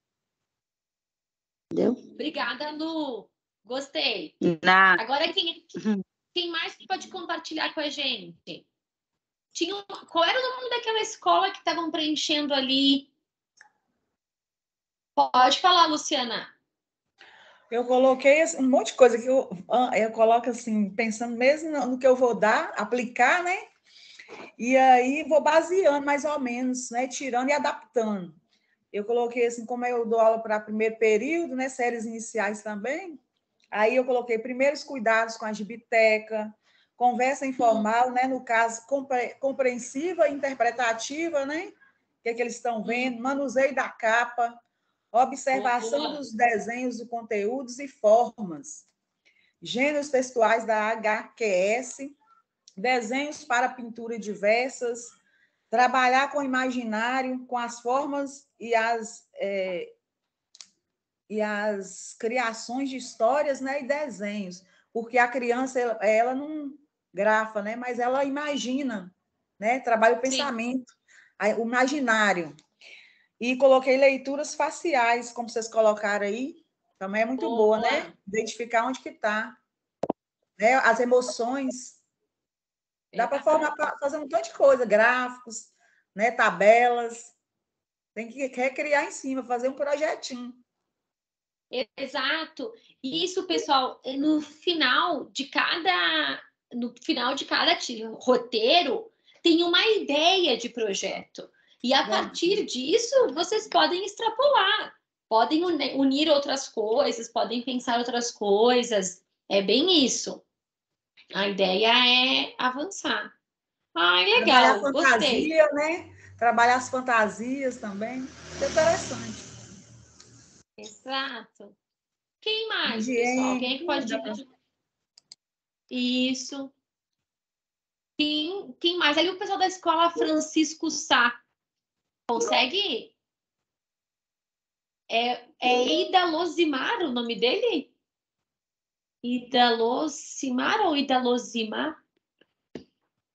Entendeu? Obrigada, Lu. Gostei. Na... Agora, quem mais pode compartilhar com a gente? Qual era o nome daquela escola que estavam preenchendo ali? Pode falar, Luciana. Eu coloquei assim, um monte de coisa que eu coloco assim, pensando mesmo no que eu vou dar, aplicar, né? E aí vou baseando mais ou menos, né? Tirando e adaptando. Eu coloquei assim, como eu dou aula para primeiro período, né? Séries iniciais também. Aí eu coloquei primeiros cuidados com a gibiteca, conversa informal, né? No caso, compreensiva e interpretativa, né? O que é que eles estão vendo, manuseio da capa, observação dos desenhos, de conteúdos e formas, gêneros textuais da HQS, desenhos para pintura diversas, trabalhar com o imaginário, com as formas e as criações de histórias, né, e desenhos, porque a criança ela não grafa, né, mas ela imagina, né, trabalha o pensamento, o imaginário. E coloquei leituras faciais, como vocês colocaram aí, também é muito boa, né? Identificar onde que está, né? As emoções. Dá para fazer um montão de coisa, gráficos, né? Tabelas. Tem que recriar em cima, fazer um projetinho. Exato. E isso, pessoal, no final de cada roteiro tem uma ideia de projeto. E a partir disso, vocês podem extrapolar, podem unir outras coisas, podem pensar outras coisas. É bem isso. A ideia é avançar. Ai, legal, Trabalhar fantasia, né? Trabalhar as fantasias também. Isso é interessante. Exato. Quem mais, pessoal? Quem é que pode dividir? Isso. Quem mais? Ali o pessoal da escola Francisco Sá. Consegue? É Ida Losimar o nome dele? Ida Losimar ou Ida Losimar?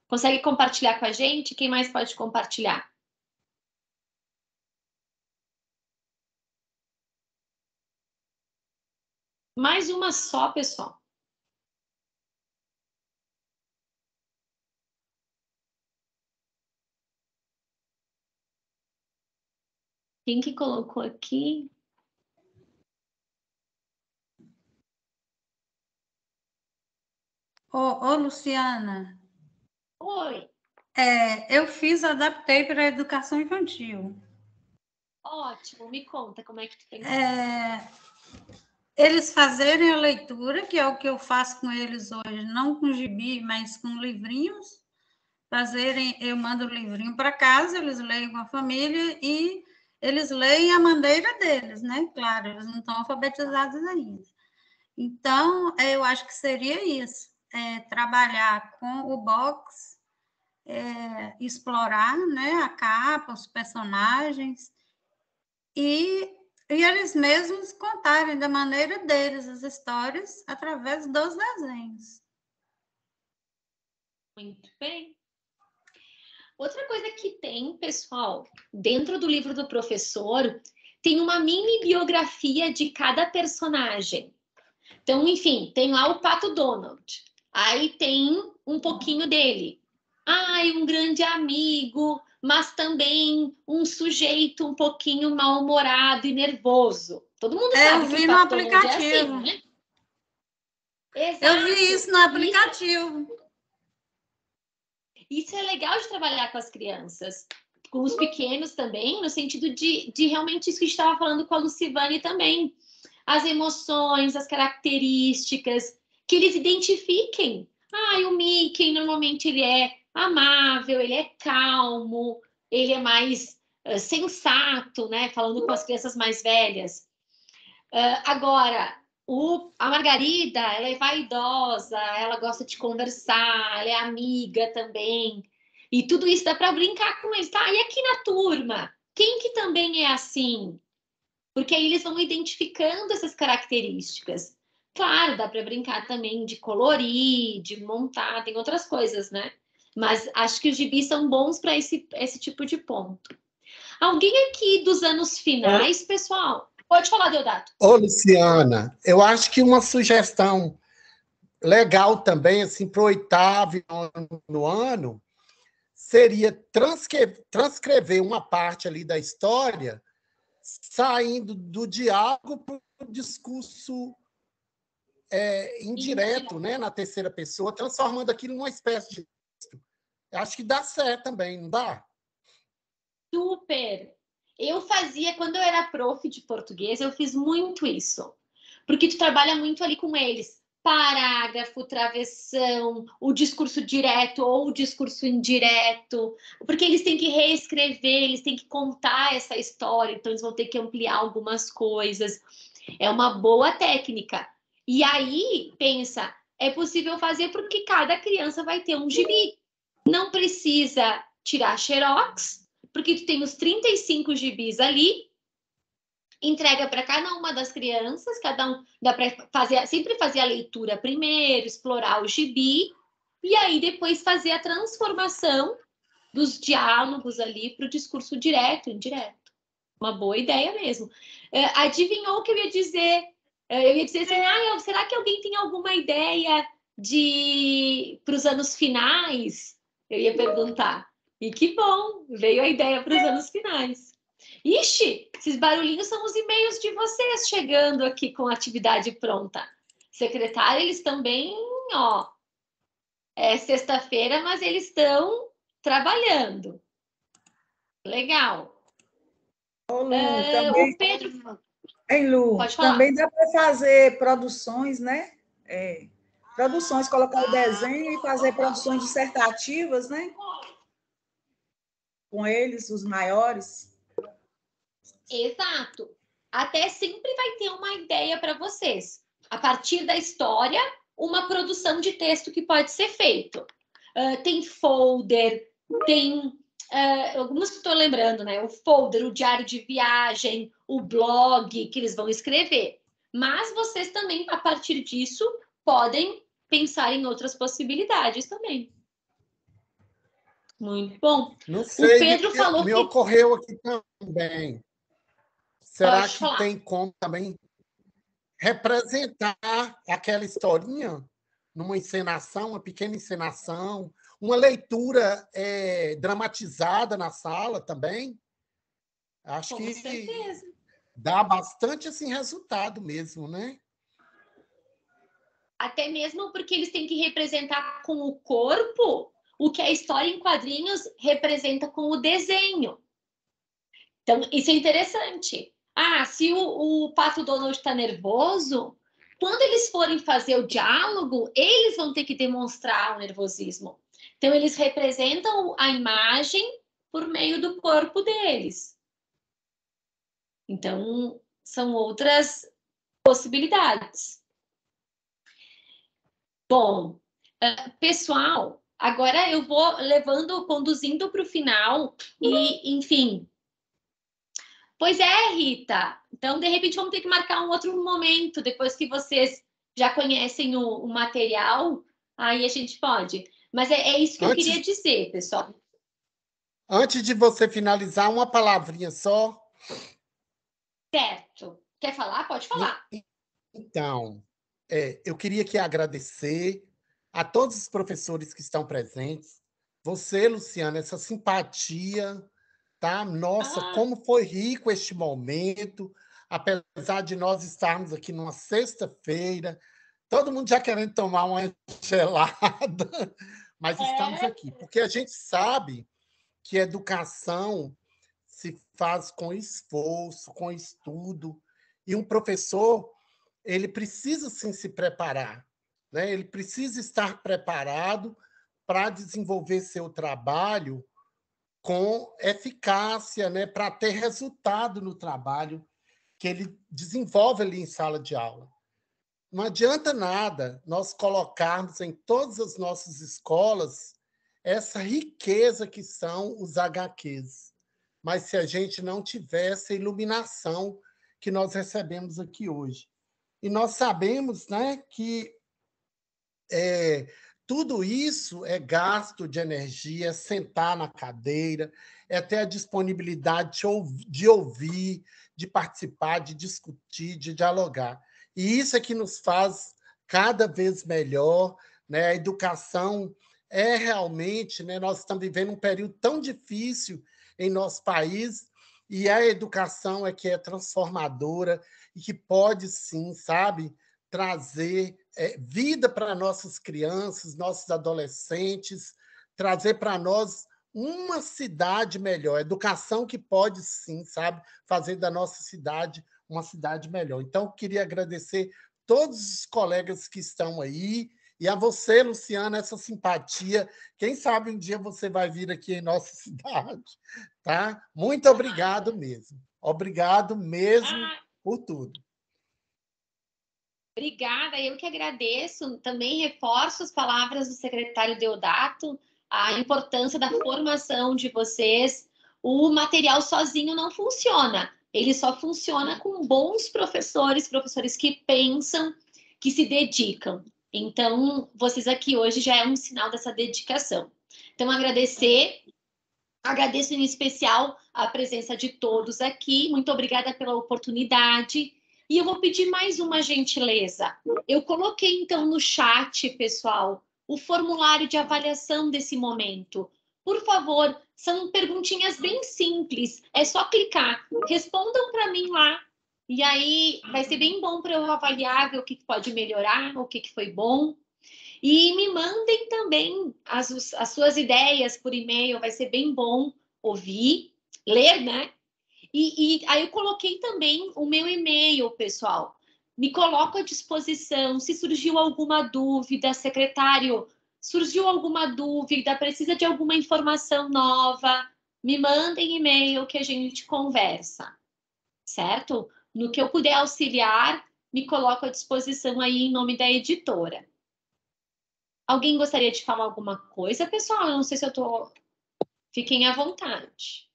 Consegue compartilhar com a gente? Quem mais pode compartilhar? Mais uma só, pessoal. Quem que colocou aqui? Ô, Luciana. Oi. Eu adaptei para a educação infantil. Ótimo, me conta como é que tu tem. Eles fazerem a leitura, que é o que eu faço com eles hoje, não com gibi, mas com livrinhos. Eu mando o livrinho para casa, eles leem com a família e eles leem a maneira deles, né? Claro, eles não estão alfabetizados ainda. Então, eu acho que seria isso, trabalhar com o box, explorar, né, a capa, os personagens, e eles mesmos contarem da maneira deles as histórias através dos desenhos. Muito bem. Outra coisa que tem, pessoal, dentro do livro do professor, tem uma mini biografia de cada personagem. Então, enfim, tem lá o Pato Donald. Aí tem um pouquinho dele. Um grande amigo, mas também um sujeito um pouquinho mal-humorado e nervoso. Todo mundo sabe que o Pato Donald é assim, né? Exato. Eu vi isso no aplicativo. Isso é legal de trabalhar com as crianças, com os pequenos também, no sentido de realmente isso que a gente estava falando com a Lucivane também. As emoções, as características, que eles identifiquem. O Mickey, normalmente, ele é amável, ele é calmo, ele é mais sensato, né? Falando com as crianças mais velhas. Agora, a Margarida, ela é vaidosa, ela gosta de conversar, ela é amiga também. E tudo isso dá para brincar com eles, tá? E aqui na turma, quem que também é assim? Porque aí eles vão identificando essas características. Claro, dá para brincar também de colorir, de montar, tem outras coisas, né? Mas acho que os gibis são bons para esse tipo de ponto. Alguém aqui dos anos finais, pessoal? Pode falar, Deodato. Ô, Luciana, eu acho que uma sugestão legal também, assim, para o 8º no ano, seria transcrever uma parte ali da história, saindo do diálogo para o discurso indireto, né, na terceira pessoa, transformando aquilo numa espécie de... Acho que dá certo também, não dá? Super! Eu fazia, quando eu era prof de português, eu fiz muito isso. Porque tu trabalha muito ali com eles. Parágrafo, travessão, o discurso direto ou o discurso indireto. Porque eles têm que reescrever, eles têm que contar essa história, então eles vão ter que ampliar algumas coisas. É uma boa técnica. E aí, pensa, é possível fazer porque cada criança vai ter um gibi. Não precisa tirar xerox, porque tu tem os 35 gibis ali, entrega para cada uma das crianças, cada um dá para sempre fazer a leitura primeiro, explorar o gibi, e aí depois fazer a transformação dos diálogos ali para o discurso direto, indireto. Uma boa ideia mesmo. Adivinhou o que eu ia dizer? Eu ia dizer assim, será que alguém tem alguma ideia para os anos finais? Eu ia perguntar. E que bom, veio a ideia para os anos finais. Ixi, esses barulhinhos são os e-mails de vocês chegando aqui com a atividade pronta. Secretária, eles estão bem, ó. É sexta-feira, mas eles estão trabalhando. Legal. Ô, Lu, também, o Pedro... hein, Lu, Pode falar. também dá para fazer produções, né? Produções, colocar o desenho e fazer produções dissertativas, né? Com eles, os maiores. Exato. Até sempre vai ter uma ideia para vocês. A partir da história, uma produção de texto que pode ser feito. Tem folder, tem algumas que estou lembrando, né? O folder, o diário de viagem, o blog que eles vão escrever. Mas vocês também, a partir disso, podem pensar em outras possibilidades também. Muito bom. Não sei, o Pedro falou me que... ocorreu aqui também. Será Pode que falar. tem como também representar aquela historinha numa encenação, uma pequena encenação, uma leitura dramatizada na sala também? Acho Com que certeza. dá bastante assim, resultado mesmo, né? Até mesmo porque eles têm que representar com o corpo o que a história em quadrinhos representa com o desenho. Então, isso é interessante. Se o Pato Donald está nervoso, quando eles forem fazer o diálogo, eles vão ter que demonstrar o nervosismo. Então, eles representam a imagem por meio do corpo deles. Então, são outras possibilidades. Bom, pessoal, agora eu vou conduzindo para o final e, enfim. Pois é, Rita. Então, de repente, vamos ter que marcar um outro momento, depois que vocês já conhecem o material, aí a gente pode. Mas é isso que eu queria dizer, pessoal. Antes de você finalizar, uma palavrinha só. Certo. Quer falar? Pode falar. Então, eu queria aqui agradecer a todos os professores que estão presentes. Você, Luciana, essa simpatia, tá? Nossa, como foi rico este momento, apesar de nós estarmos aqui numa sexta-feira, todo mundo já querendo tomar uma gelada, mas estamos aqui, porque a gente sabe que educação se faz com esforço, com estudo, e um professor, ele precisa sim se preparar, né? Ele precisa estar preparado para desenvolver seu trabalho com eficácia, né? Para ter resultado no trabalho. que ele desenvolve ali em sala de aula. Não adianta nada nós colocarmos em todas as nossas escolas essa riqueza que são os HQs. Mas se a gente não tiver essa iluminação que nós recebemos aqui hoje. E nós sabemos, né, que tudo isso é gasto de energia, é sentar na cadeira, é ter a disponibilidade de ouvir, de participar, de discutir, de dialogar. E isso é que nos faz cada vez melhor, né? A educação é realmente, né, nós estamos vivendo um período tão difícil em nosso país, e a educação é que é transformadora e que pode, sim, sabe, trazer vida para nossas crianças, nossos adolescentes, trazer para nós uma cidade melhor, educação que pode, sim, sabe, fazer da nossa cidade uma cidade melhor. Então, queria agradecer todos os colegas que estão aí, e a você, Luciana, essa simpatia. Quem sabe um dia você vai vir aqui em nossa cidade, tá? Muito obrigado mesmo. Obrigado mesmo por tudo. Obrigada, eu que agradeço. Também reforço as palavras do secretário Deodato, a importância da formação de vocês. O material sozinho não funciona, ele só funciona com bons professores, professores que pensam, que se dedicam. Então, vocês aqui hoje já é um sinal dessa dedicação. Então, agradeço em especial a presença de todos aqui. Muito obrigada pela oportunidade. E eu vou pedir mais uma gentileza. Eu coloquei, então, no chat, pessoal, o formulário de avaliação desse momento. Por favor, são perguntinhas bem simples. É só clicar. Respondam para mim lá. E aí vai ser bem bom para eu avaliar, ver o que pode melhorar, o que foi bom. E me mandem também as suas ideias por e-mail. Vai ser bem bom ouvir, ler, né? E aí eu coloquei também o meu e-mail, pessoal. Me coloco à disposição. Se surgiu alguma dúvida, secretário, surgiu alguma dúvida, precisa de alguma informação nova, me mandem e-mail que a gente conversa, certo? No que eu puder auxiliar, me coloco à disposição aí em nome da editora. Alguém gostaria de falar alguma coisa, pessoal? Eu não sei se eu tô... Fiquem à vontade.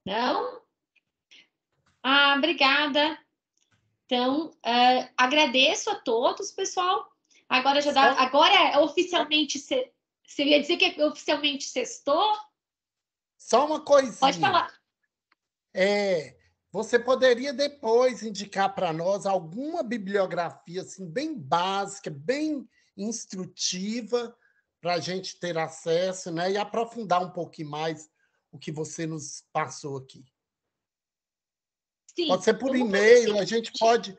Não? Obrigada. Então, agradeço a todos, pessoal. Agora já dá. Agora é oficialmente. Você ia dizer que é oficialmente sextou? Só uma coisinha. Pode falar. Você poderia depois indicar para nós alguma bibliografia assim, bem básica, bem instrutiva, para a gente ter acesso, né, e aprofundar um pouquinho mais o que você nos passou aqui. Sim, pode ser por e-mail, a gente pode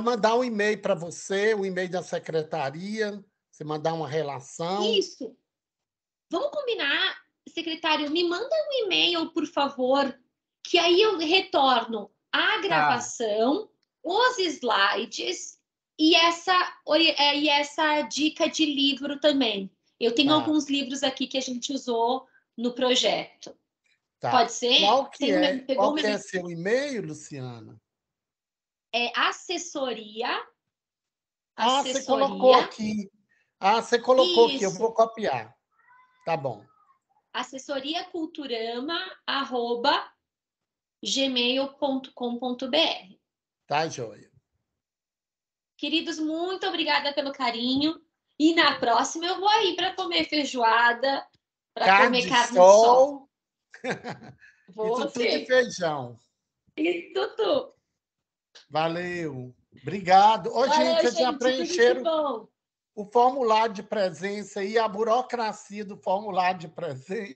mandar um e-mail para você, o e-mail da secretaria, você mandar uma relação. Isso. Vamos combinar, secretário, me manda um e-mail, por favor, que aí eu retorno a gravação, os slides e essa dica de livro também. Eu tenho alguns livros aqui que a gente usou no projeto. Pode ser? Qual que é seu e-mail, Luciana? É assessoria. Você colocou aqui. Você colocou aqui, eu vou copiar. Tá bom. assessoriaculturama@gmail.com.br. Tá, joia. Queridos, muito obrigada pelo carinho. E na próxima eu vou aí para comer feijoada, para comer carne de sol. E tutu de feijão. E tutu. Valeu. Obrigado. Ô, gente, vocês já preencheram o formulário de presença e a burocracia do formulário de presença.